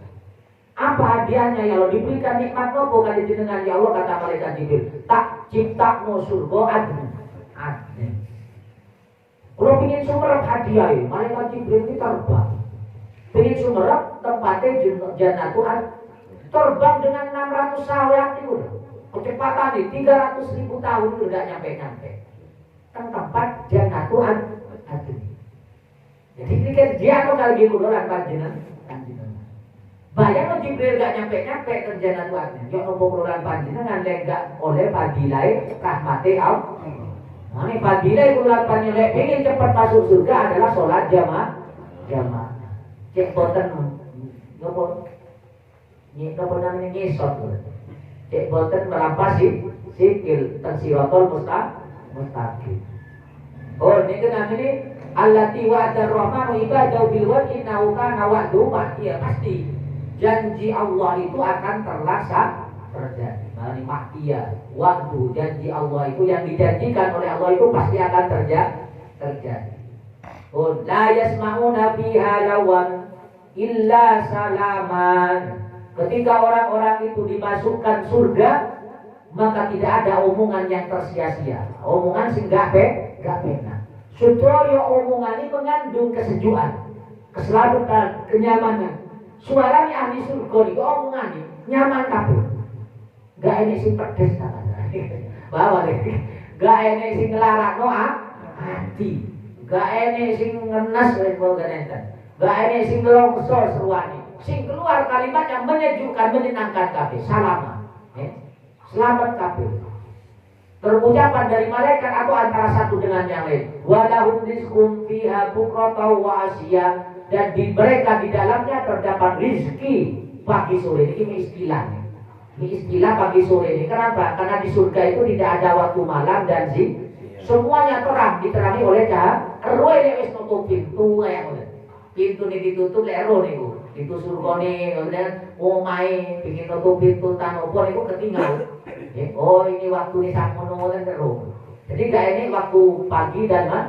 Apa hadiahnya ya Allah diberikan nikmat nopo kali jenengan ya Allah kata malaikat Jibril. Tak ciptakmu surga adil. Kalau ingin sumerep hadiah malaikat Jibril ini terbang. Ingin sumerep tempatnya Jannatul terbang dengan 600 sawat itu. Kecepatan nih 300.000 tahun itu udah nyampe. Kan tempat Jannatul adil. Jadi ini kan dia kok kali gitu doang panjenengan. Bayang lo Jibril gak nyampe ke Jannatul adil. Ya nopo keluaran panjenengan gak oleh fadilai rahmati Allah. Nah ini fadilai keluaran panjenengan ingin cepat masuk surga adalah sholat jamaah. Cek boten nopo namanya ngesot. Cek boten merampas sikil tersirotol mustaqim. Oh ini kan ini allati wa'ada ar-rahmanu ibadahu bil wa'di innahu kana wa'duhu ma'tiya. Pasti janji Allah itu akan terjadi. Mani ma'tiya wa'du, janji Allah itu yang dijanjikan oleh Allah itu pasti akan terjadi. Oh la yasma'una fiha lawan illa salaman. Ketika orang-orang itu dimasukkan surga, maka tidak ada omongan yang tersia-sia. Omongan sing gak benar. Sutroyo omongan ini mengandung kesejukan, keselamatan, kenyamanan. Suaranya ahli surga ini, omongan ini nyaman kabeh. Gak ini sing pedes bahwa gak ini sing ngelarakno hati. Gak ini sing ngenes wis mboten enten. Gak enek sing nelongso seruane. Sing keluar kalimat yang menyejukkan, menyenangkan kabeh. Salama. Selamat kabeh. Terucapan dari malaikat atau antara satu dengan yang lain. Walahum rizqum fiha bukratan wa asya, dan di mereka di dalamnya terdapat rizki pagi sore. Ini istilahnya. Ini istilah pagi sore ini. Kenapa? Karena di surga itu tidak ada waktu malam dan siang. Semuanya terang, diterangi oleh cahaya. Roe wis nutup pintu kayak ngono. Pintu ini ditutup lek ero niku. Itu surgane kemudian omahe bikin nutup pintu tanopo niku ketinggal. Oh ini waktu ini sakmono ngoten terus. Jadi gak ini waktu pagi dan malam.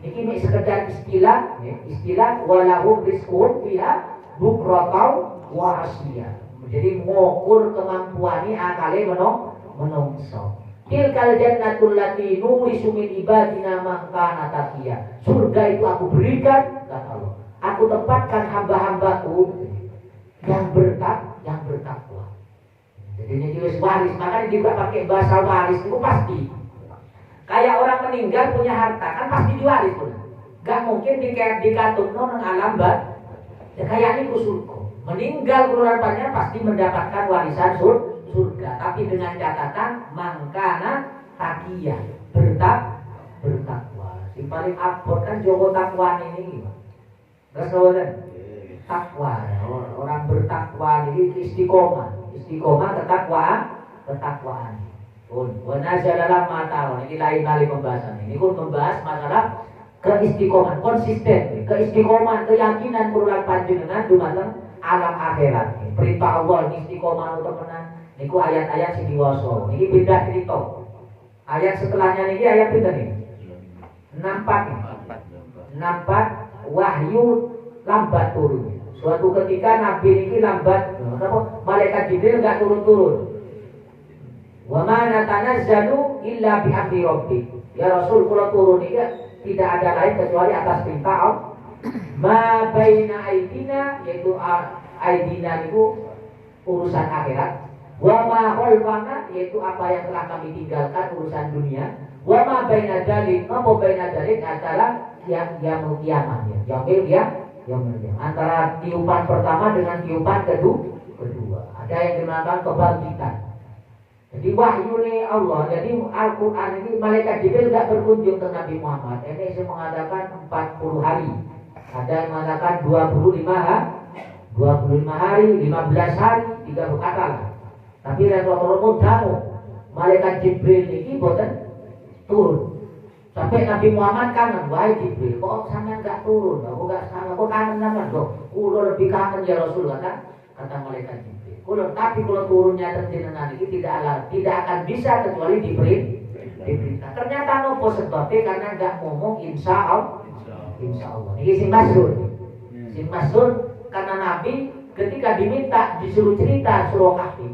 Ini sekedar istilah walahum rizqun fiha bukratan wa asya. Jadi mengukur kemampuan ini akale menungso. Tilkal jannatul lati nurisu min ibadina man kana taqiya. Surga itu aku berikan, kata Allah. Aku tempatkan hamba-hambaku yang bertakwa. Jadi ini wis waris, makanya juga pakai bahasa waris itu pasti. Kayak orang meninggal punya harta kan pasti diwaris pun. Gak mungkin dikatutno nang alam ya kayak ini surga. Meninggal keluarganya pasti mendapatkan warisan surga, tapi dengan catatan mangkana takia bertakwa. Yang paling abot kan Joko takwa ini. Terus kemudian takwa, orang bertakwa ini istiqomah ketakwaan. Wanazalalah mata, ini lain-lain pembahasan ini. Ini membahas masalah keistiqomahan, konsisten, keistiqomahan, keyakinan berulang panjenengan dumateng alam akhirat. Perintah Allah istiqomah untuk menang. Niku ayat-ayat sing diwasa. Niki beda cerita. Ayat setelahnya niki ayat pinten nih? Nampak wahyu lambat turun. Suatu ketika Nabi niki lambat, malaikat Jibril enggak turun-turun. Wa ma natanazzalu illa bi amri rabbik. Ya Rasul, kalau turun ini tidak ada lain kecuali atas perintah Allah. Ma baina aidina, yaitu aidina itu urusan akhirat. Wa ma khalfana, yaitu apa yang telah kami tinggalkan urusan dunia. Wa ma baina dalik, apa baina dalik adalah yang kiamat ya. Yang antara tiupan pertama dengan tiupan kedua. Ada yang dinamakan kebangkitan. Jadi wahyu ini Allah. Jadi Al-Quran ini malaikat Jibril tidak berkunjung ke Nabi Muhammad. Ini saya mengatakan 40 hari. Ada yang mengatakan 25 hari, 15 hari, 3 kata lah. Tapi Rasulullah tahu malaikat Jibril ini boten turun. Sampai Nabi Muhammad kangen, wahai Jibril, kok sampean enggak turun? Aku enggak sama, kok kangen sampean kok. Kulo lebih kangen ya Rasul kata malaikat Jibril. Tapi kalau turunnya terjenengan ini tidak akan bisa kecuali diperintah. Ternyata nopo sebabnya karena enggak ngomong insya Allah. Ini si Mas'ud karena Nabi ketika diminta disuruh cerita surah Kahfi.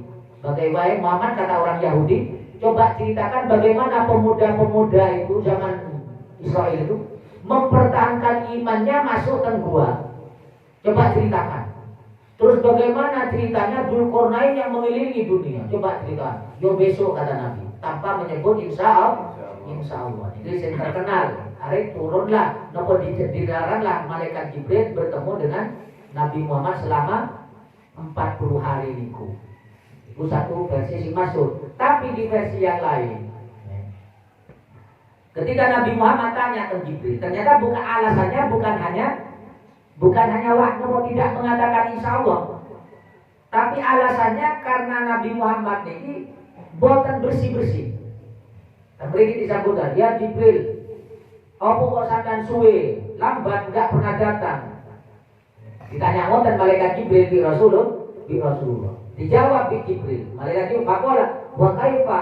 Bagaimana Muhammad kata orang Yahudi, coba ceritakan bagaimana pemuda-pemuda itu zaman Israel itu mempertahankan imannya masuk ke gua. Coba ceritakan. Terus bagaimana ceritanya Dzulqarnain yang mengelilingi dunia? Coba ceritakan. Yo besok kata Nabi, tanpa menyebut insya Allah. Itu yang terkenal. Hari turunlah, nopo dilaranglah malaikat Jibril bertemu dengan Nabi Muhammad selama 40 hari niku. Itu satu versi si Mas'ud. Tapi di versi yang lain, ketika Nabi Muhammad tanya ke Jibril, ternyata bukan alasannya bukan hanya waktu tidak mengatakan insya Allah, tapi alasannya karena Nabi Muhammad ini boten bersih. Dan beri disambutkan, ya Jibril, apa kok sampean suwe, lambat enggak pernah datang. Ditanya ngoten malaikat Jibril bi Rasulullah. Dijawab bi Jibril. Malaikat Jibril faqala wa kaifa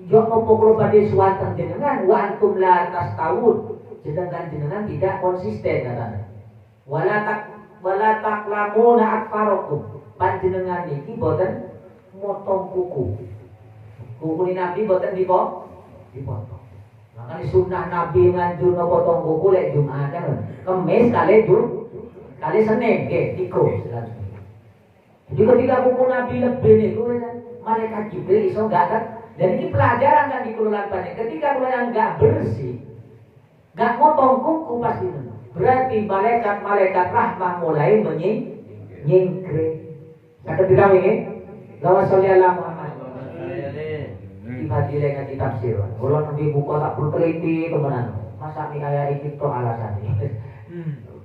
yo nopo kula badhe suwanten jenengan wa antum la tastawun. Sedangkan jenengan tidak konsisten katanya. Wala taklamuna akfarakum. Panjenengan iki boten motong kuku. Kuku ni Nabi boten dipotong. Makanya sunnah Nabi nganjur potong kuku lek Jumat kan. Kemis kali Senin nggih tiga. Jadi ketika kuku Nabi lebih niku malaikat Jibril iso enggak kan. Dan ini pelajaran kan di kululan banyak. Ketika kula yang enggak bersih, enggak motong kuku pasti Berarti malaikat-malaikat rahmah mulai menyingkir. Sakit tidak ini? Lawan sholli ala Muhammad. Tiba-tiba ngaji tafsir. Kalau nanti buka tak perlu teliti teman. Masa nih kayak ini tuh alasannya.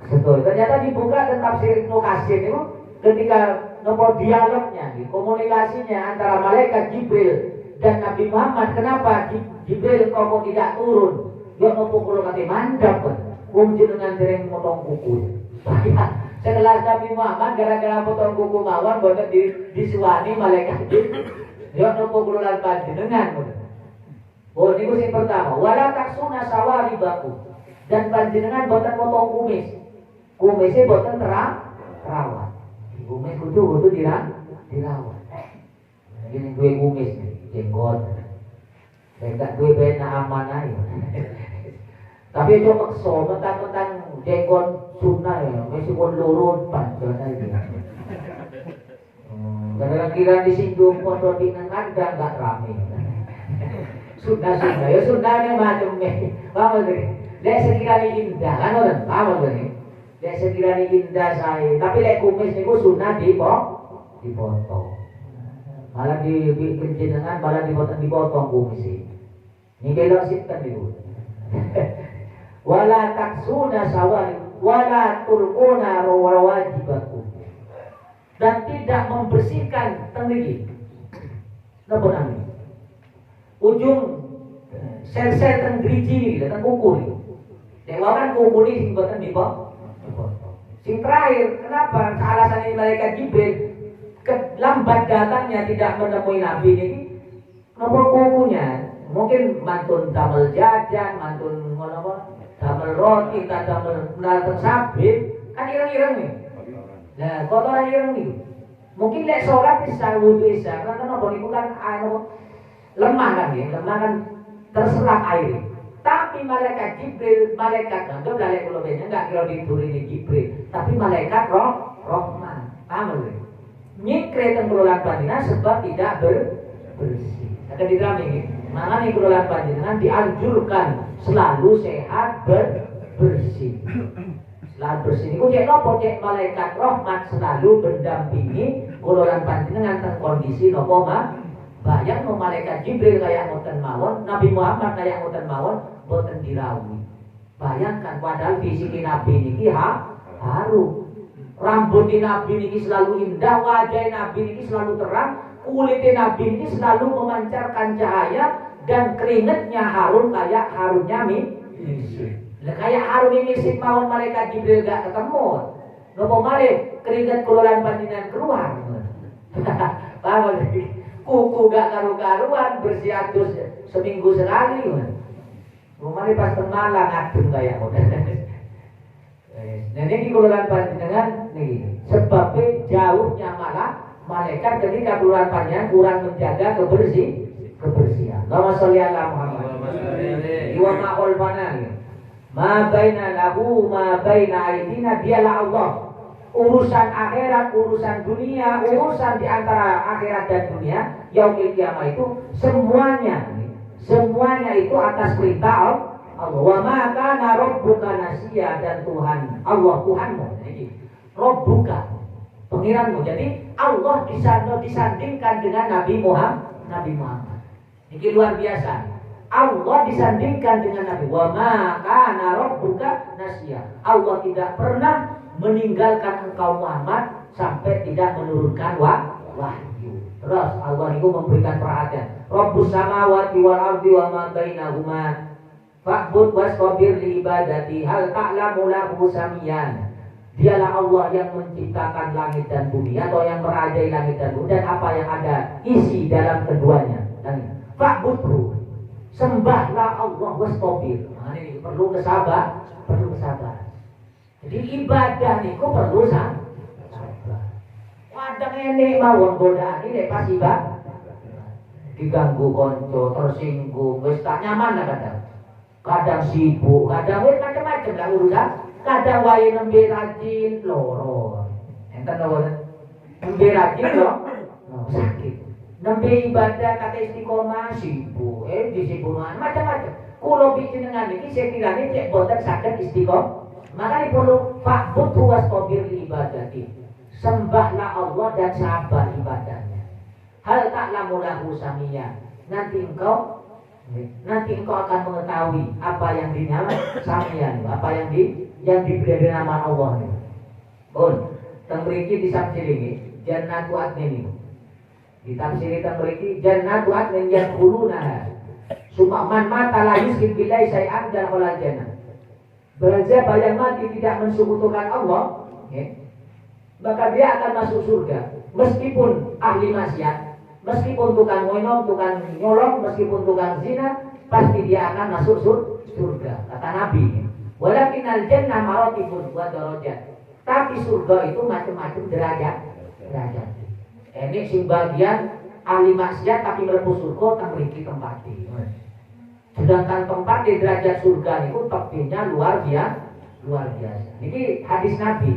Betul. Ternyata dibuka dan tafsir Ibnu Katsir itu ketika nomor dialognya, komunikasinya antara malaikat Jibril dan Nabi Muhammad. Kenapa Jibril kok tidak turun? Dia nopo kulo kate mandap. Wong jenengan dereng motong kuku. Sekelas Nabi Muhammad gara-gara potong kuku mawon boten disuwani malaikat Jibril. Dia nopo kulo lan panjenengan. Oh niku sing pertama, wala taksuna sawaribaku. Dan panjenengan boten motong kumis. Kumisnya boten terawat. Kumis kudu dirawat. Ini duwe kumis jenggot. Enggak duwe bena amanah ya. Tapi itu maksa mentang-mentang jenggot sunnah ya, meskipun lurut panjang aja. Kadang kira disinggung pondok di kandang enggak rame. Sunnah ya sunnahnya macam ni. Paham tak? Lek sekiranya indah kan orang paham tak? Lek sekiranya indah saya, tapi lek kumis niku sunnah dipotong. Malah dibikin jenengan, malah dipotong kumis ini. Ini belok sikkan dulu. Wala taksuna sawari, wala tulquna rawajibakum. Dan tidak membersihkan tenggigi. Napa namanya? Ujung sel-sel tenggigi ini, kuku ini. Dewakan kuku ini sing boten dipotong. Sing terakhir, kenapa? Alasan malaikat Jibril lambat datangnya tidak menemui Nabi ini. Nomor kukunya mungkin mantun damel jajan, mantun damel roti, damel menatang sabit, kan ireng-ireng nih. Nah, kotoran ireng nih. Mungkin lek sholat bisa wudu bisa, karena kenapa niku kan lemah kan ya, lemah kan terserap air. Tapi malaikat Jibril, malaikat nganggep lek kula enggak kira dituri Jibril, tapi malaikat Rahman. Paham lho? Nyikre tenggelolan panjenengan sebab tidak bersih. Akan diterang ini. Makanya tenggelolan panjenengan dianjurkan selalu sehat bersih. Selalu bersih. Ini cek nopo cek malaikat rahmat selalu mendampingi tenggelolan panjenengan teng kondisi nopo bayang no malaikat Jibril kayak ngoten mawon, Nabi Muhammad kayak ngoten mawon, boten dirawi. Bayangkan padahal fisik Nabi niki harum. Rambut Nabi ini selalu indah, wajah Nabi ini selalu terang, kulit Nabi ini selalu memancarkan cahaya, dan keringatnya harum kayak harumnya misik. Kayak harum misik mawon malaikat Jibril gak ketemu. Nopo malih keringat kulolan panjenengan keluar. Paham lagi? Kuku gak karu-karuan bersiatus seminggu sekali. Malih pas temalang adem kayak nah ini kulolan panjenengan nih sebabnya jauhnya malah malaikat ketika kulolan panjenengan kurang menjaga kebersihan. Allahumma sholli ala Muhammad. Wa ma'ul fana. Ma baina lahu ma baina aidina dialah Allah. Urusan akhirat, urusan dunia, urusan di antara akhirat dan dunia, yaumil kiamah itu semuanya itu atas perintah Allah. Wa ma kana rabbuka nasiya, dan Tuhan Allah Tuhanmu. Jadi Rabbuka pengiranmu. Jadi Allah disandingkan dengan Nabi Muhammad. Ini luar biasa. Allah disandingkan dengan Nabi. Wa ma kana rabbuka nasiya. Allah tidak pernah meninggalkan engkau Muhammad sampai tidak menurunkan wahyu. Terus Allah itu memberikan perhatian. Rabbus samawati wal ardi wa ma bainahuma fa'bud wastabir li ibadati hal ta'lamu lahu samiyan. Dialah Allah yang menciptakan langit dan bumi, atau yang merajai langit dan bumi, dan apa yang ada isi dalam keduanya. Dan fa'budhu, sembahlah Allah, wastabir. Nah, ini perlu kesabaran. Jadi ibadah niku perlu sabar. Kadang enek mawon godaan ini pas ibadah. Diganggu konco, tersinggung, wis tak nyaman lah kadang sibuk, kadang macam-macam lah urusan. Kadang wae nembe rajin loro. Enten lho. Nembe rajin lho. Sakit. Nembe ibadah kata istiqomah sibuk. Disibukkan macam-macam. Kula jenengan iki sekirane cek boten saged istiqomah. Makanya perlu fa'bud wastabir li ibadati. Sembahlah Allah dan sabar ibadahnya. Hal ta'lamu lahu samia. Nanti engkau akan mengetahui apa yang dinamakan samia, apa yang diberi nama Allah ini. Teng mriki disafsiri jannatu adnin niku. Ditafsiri teng mriki jannatu adnin yadkhuluna. Summa man mata la yusyrik billahi syai'an dakhala jannah. Barang siapa yang mati tidak mensekutukan Allah, maka dia akan masuk surga. Meskipun ahli maksiat, meskipun tukang minum, tukang nyolong, meskipun tukang zina, pasti dia akan masuk surga. Kata Nabi. Walakinnal jannah maratibun wa darajat. Tapi surga itu macam-macam derajat. Ini sing bagian ahli maksiat tapi mlebu surga teng mriki tempati. Sedangkan tempat di derajat surga itu tebingnya luar biasa. Ini hadis Nabi.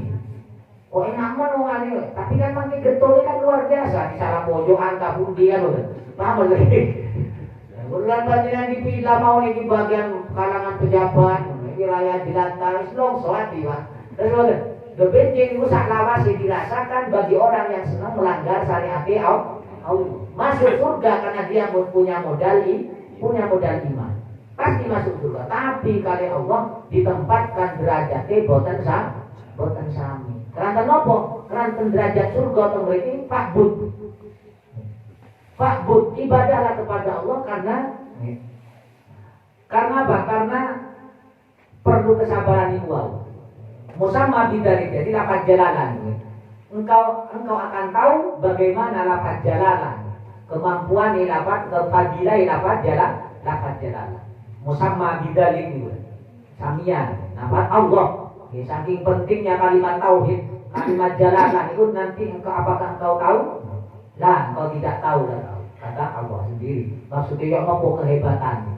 Oh enak mana wong tapi kan mangke getole kan luar biasa di salah pojokan ta pundi kan lho. Paham lho. Bulan panjenengan dipilih mau iki bagian kalangan pejabat, iki rakyat dilantar wis longso ati, Pak. Terus kebencing itu sak lawas yang dirasakan bagi orang yang senang melanggar syariat Allah. Masuk surga karena dia punya modal iman. Pasti masuk surga. Tapi kali Allah ditempatkan derajatnya boten sami. Karena nopo? Karena derajat surga teng mriki Fa'bud ibadahlah kepada Allah karena apa? Karena perlu kesabaran itu. Musamma bidalik, jadi lafaz jalalan. Engkau akan tahu bagaimana lafaz jalalan, kemampuan lafaz, kefadilah lafaz jalalan. Musamma bidalik itu. Samian, lafaz Allah. Saking pentingnya kalimat tauhid, kalimat jalalan itu nanti apakah engkau tahu? Lah, engkau tidak tahu kata Allah sendiri. Maksudnya apa kehebatannya?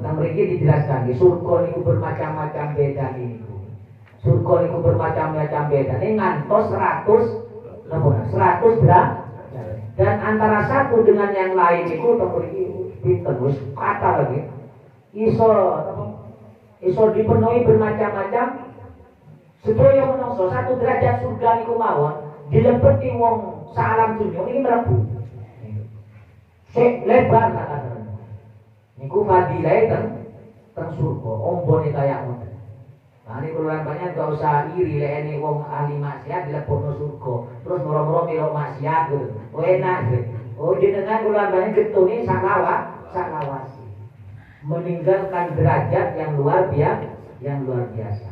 Tang mriki dijelaskan, surga itu bermacam-macam beda ini. Surga itu bermacam-macam beda. Ini ngantos 100 derajat. Dan antara satu dengan yang lain itu pinten wis kata lagi. Iso dipenuhi bermacam-macam. Sedaya menungso satu derajat surga niku mawon dilebeti wong salam dunya ini mlebu. Sik lebar kata. Niku fadilah teng surga, ombone kaya ngoten. Nah, ini keluaran banyak gak usah iri lek ene wong ahli maksiat dilebokno surga. Terus moro-moro melok maksiat gitu. Oh enak gitu. Oh jenengan keluaran banyak getune saklawas. Meninggalkan derajat yang luar biasa.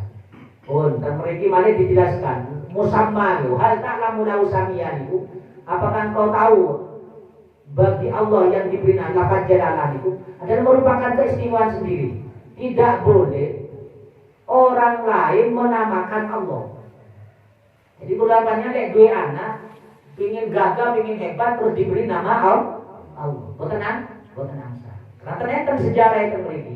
Teng mriki malih dijelaskan musamma hal ta'lamu lahu samiyan itu. Apakah engkau tahu bagi Allah yang diberi lafaz jalalan itu adalah merupakan keistimewaan sendiri. Tidak boleh orang lain menamakan Allah. Jadi kulapannya lek duwe anak, pingin gagah, pingin hebat terus diberi nama Allah. Boten angsa. Karena ternyata sejarah itu mriki.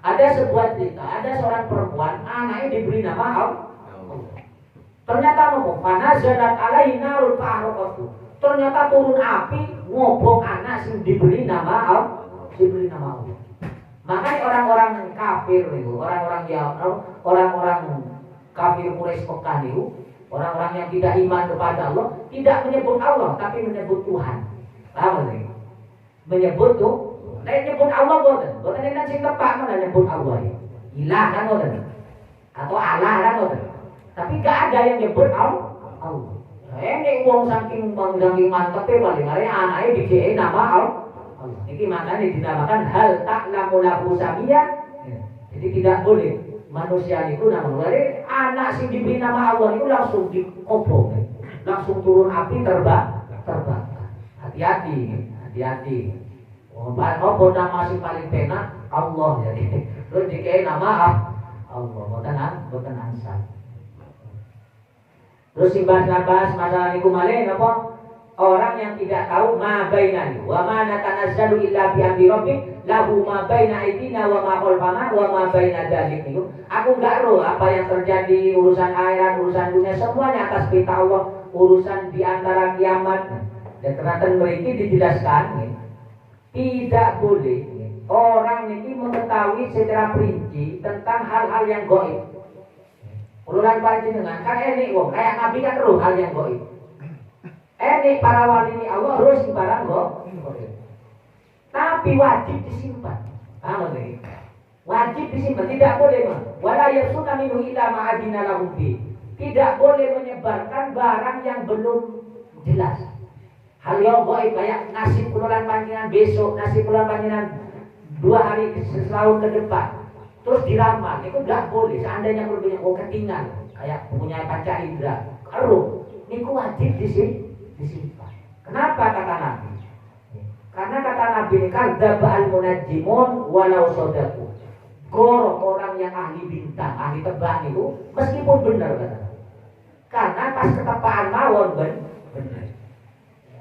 Ada sebuah cerita, ada seorang perempuan anaknya diberi nama Allah. Ternyata apa? Fanazalat alaihi narun fa'araqatu. Ternyata turun api ngobong anak sing diberi nama Allah. Makanya orang-orang kafir itu, orang-orang kafir Quraisy Mekah itu, orang-orang yang tidak iman kepada Allah, tidak menyebut Allah tapi menyebut Tuhan. Paham enggak? Menyebut Allah boten enten sing tepak mana nyebut Allah ya. Ilah kan boten. Atau Allah kan boten. Tapi gak ada yang nyebut Allah. Ini wong saking mantep paling hari anaknya dikei nama Allah. Ini makanya dinamakan hal ta'lamu lahu samia. Jadi tidak boleh manusia itu namanya anak sing diberi nama Allah itu langsung dikobong, langsung turun api terbang. Hati-hati. Apa nama sing paling penak Allah jadi. Terus dikei nama Allah. Boten ansal. Terus bahas masalah niku malih napa? Orang yang tidak tahu ma bainani wa ma natanazzalu illa bi amri rabbik lahu ma baina aydina wa ma khalfana wa ma baina dzalik niku. Aku enggak tahu apa yang terjadi urusan akhirat, urusan dunia semuanya atas perintah Allah, urusan di antara kiamat. Dan ternyata mriki dijelaskan tidak boleh orang ini mengetahui secara perinci tentang hal-hal yang gaib. Urulan panjenengan kan enik wong, kayak Nabi kan roh hal yang gaib. Enik para wali ini Allah harus barang gaib. Tapi wajib disimpan. Paham lagi? Wajib disimpan, tidak boleh wala yasuna minhu illa ma'adina lahum bi. Tidak boleh menyebarkan barang yang belum jelas. Hal yang gaib kayak nasib urulan panjenengan besok, nasib urulan panjenengan 2 hari setahun ke depan. Terus diramal, itu enggak boleh. Seandainya berbeda ketinggal, kayak punya panca indera, keruh, itu wajib disimpan. Kenapa kata Nabi? Karena kata Nabi ini kadzdzaba al-munajjimun walau shadaku. Gorong orang yang ahli bintang, ahli tebak itu meskipun benar kata. Karena pas ketepaan mawon benar.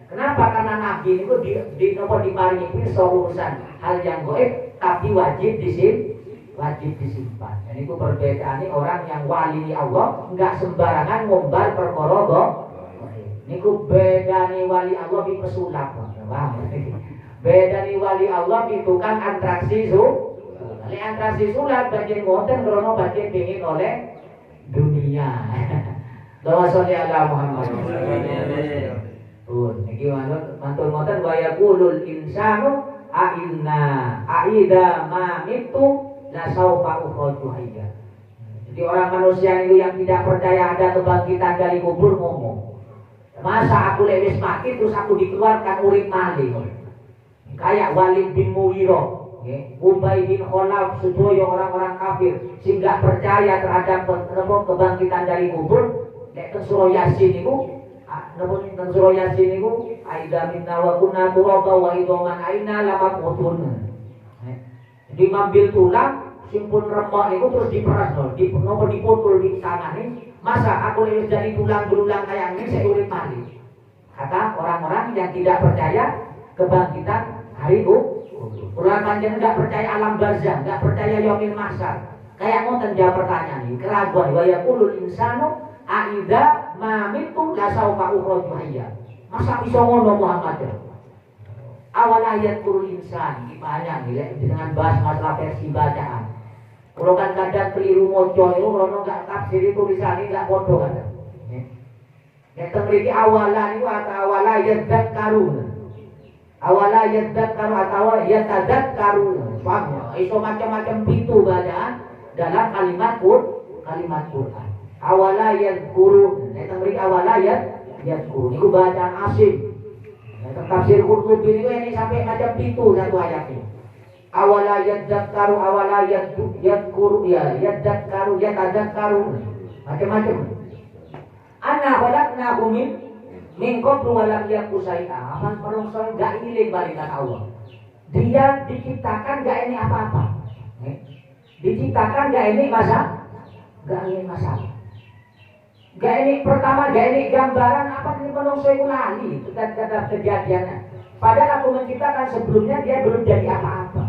Kenapa? Karena Nabi itu diparingi pirsa urusan hal yang gaib tapi wajib disimpan. Dan itu perbedaannya orang yang wali Allah enggak sembarangan ngombar perkara gaib. Niku bedane wali Allah di pesulap. Bedane wali Allah di tukang atraksi Lek atraksi sulap bagian ngoten krono bagian pengin oleh dunia. Allahumma sholli ala Muhammad. Niki mantun ngoten wa yaqulul insanu aida ma mitu la saufa ukhraju hayya. Jadi orang manusia itu yang tidak percaya ada kebangkitan dari kubur ngomong, masa aku lewis mati terus aku dikeluarkan urip malih. Kayak Walid bin Mughirah, Ubay bin Khalaf, sedaya orang-orang kafir sehingga percaya terhadap kebangkitan dari kubur. Nek surah Yasin niku napa surah Yasin niku aida minna wa kunna turaba wa idoman aina lama mutun. Jadi ngambil tulang simpun remok niku terus diperas dipukul di tangan ini. Masa aku lewis dari tulang berulang kayak ini saya urip malih. Kata orang-orang yang tidak percaya kebangkitan hari kubur. Ulang panjang enggak percaya alam barzah, enggak percaya yaumil mahsyar. Kayak ngoten jawab pertanyaan ini, keraguan wa yaqulul insanu aida ma mitu la saufa ukhraju hayya. Masa bisa ngono Muhammad? Awal ayat kurul insan iki banyak dengan bahas masalah versi bacaan. Kalau kan kadang keliru moco itu kalau enggak tafsir tulisan ini enggak bodoh kan. Nek temriki awalan itu atau awala yadzakkarun. Awala yadzakkaru atau yatadzakkaru. Paham? Iso macam-macam pintu bacaan dalam kalimat Quran. Awala yadzkuru. Nek temriki awala yadzkuru. Niku bacaan asing. Nek tafsir Qurtubi ini sampai macam pintu satu ayat ini. Awala yadzakkaru, awala yadzkuru, ya yadzakkaru, yatadzakkaru. Macam-macam. Ana khalaqnakum min qablu wa lam yaku syai'a. Aman perungsor enggak iling balikan Allah. Dia diciptakan enggak ini apa-apa. Diciptakan enggak ini masalah. Enggak ini masalah. Enggak ini pertama, enggak ini gambaran apa ini perungsor itu lali kata kejadiannya. Padahal aku menciptakan sebelumnya dia belum jadi apa-apa.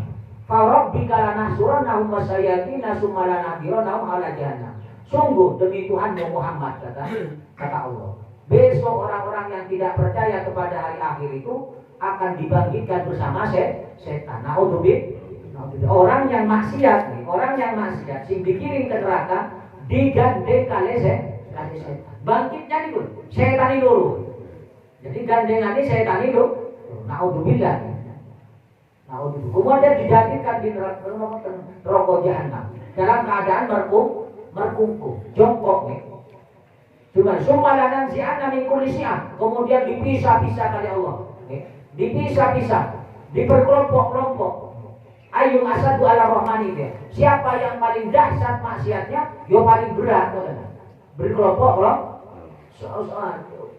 Farabbika lanahsurannahum wasyayatina summa lanahdirannahum ala jahannam. Sungguh demi Tuhan Muhammad kata Allah. Besok orang-orang yang tidak percaya kepada hari akhir itu akan dibangkitkan bersama setan. Naudzubillah. Orang yang maksiat, orang yang maksiat sing dikirim ke neraka digandeng kali setan. Bangkitnya itu setan itu. Jadi gandengannya setan itu. Naudzubillah. Kemudian dijadikan di neraka jahanam dalam keadaan merkungkung, jongkok nih. Cuma sumalanan si'ana min kulli si'ah. Kemudian dipisah-pisah kali Allah. Dipisah-pisah, diperkelompok-kelompok. Ayyul asadu ala rahmani dia. Siapa yang paling dahsyat maksiatnya, yo paling berat. Berkelompok-kelompok.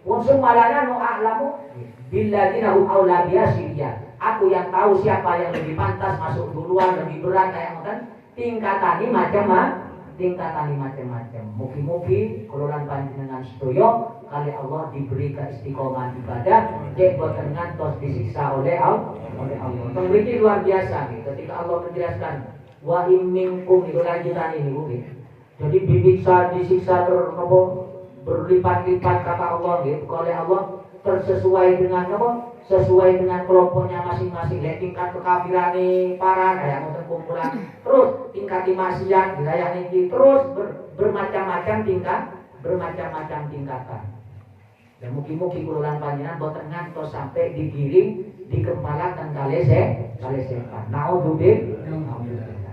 Wa sumalanan a'lamu billadzina hum aula biasiyah. Aku yang tahu siapa yang lebih pantas masuk duluan, lebih berat kayak ngoten. Tingkatane macam-macam. Mugi-mugi kuluran panjenengan sedaya kali Allah diberi keistiqomahan ibadah, cek boten ngantos disiksa oleh Allah. Mriki luar biasa nih, ketika Allah menjelaskan wa in minkum itu lanjutan ini Bu. Jadi disiksa berlipat-lipat kata Allah oleh Allah tersesuai dengan sesuai dengan kelompoknya masing-masing. Lihat tingkat kekafirane parah kayak ngoten kumpulan. Terus tingkat maksiat wilayah niki terus bermacam-macam tingkatan. Dan mugi-mugi kula lan panjenengan boten ngantos sampai digiring dikempalaken kali setan. Naudzubillah.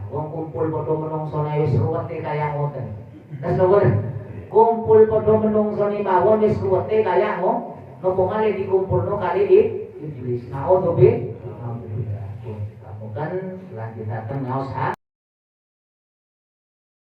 Wong kumpul padha menungso wis ruwete kaya ngoten. Terus nuwun kumpul padha menungso mawon wis ruwete kaya ngoten. Nopo kali dikumpulno kali iblis. Naudzubillah. Kamu kan lanjutaken ngaos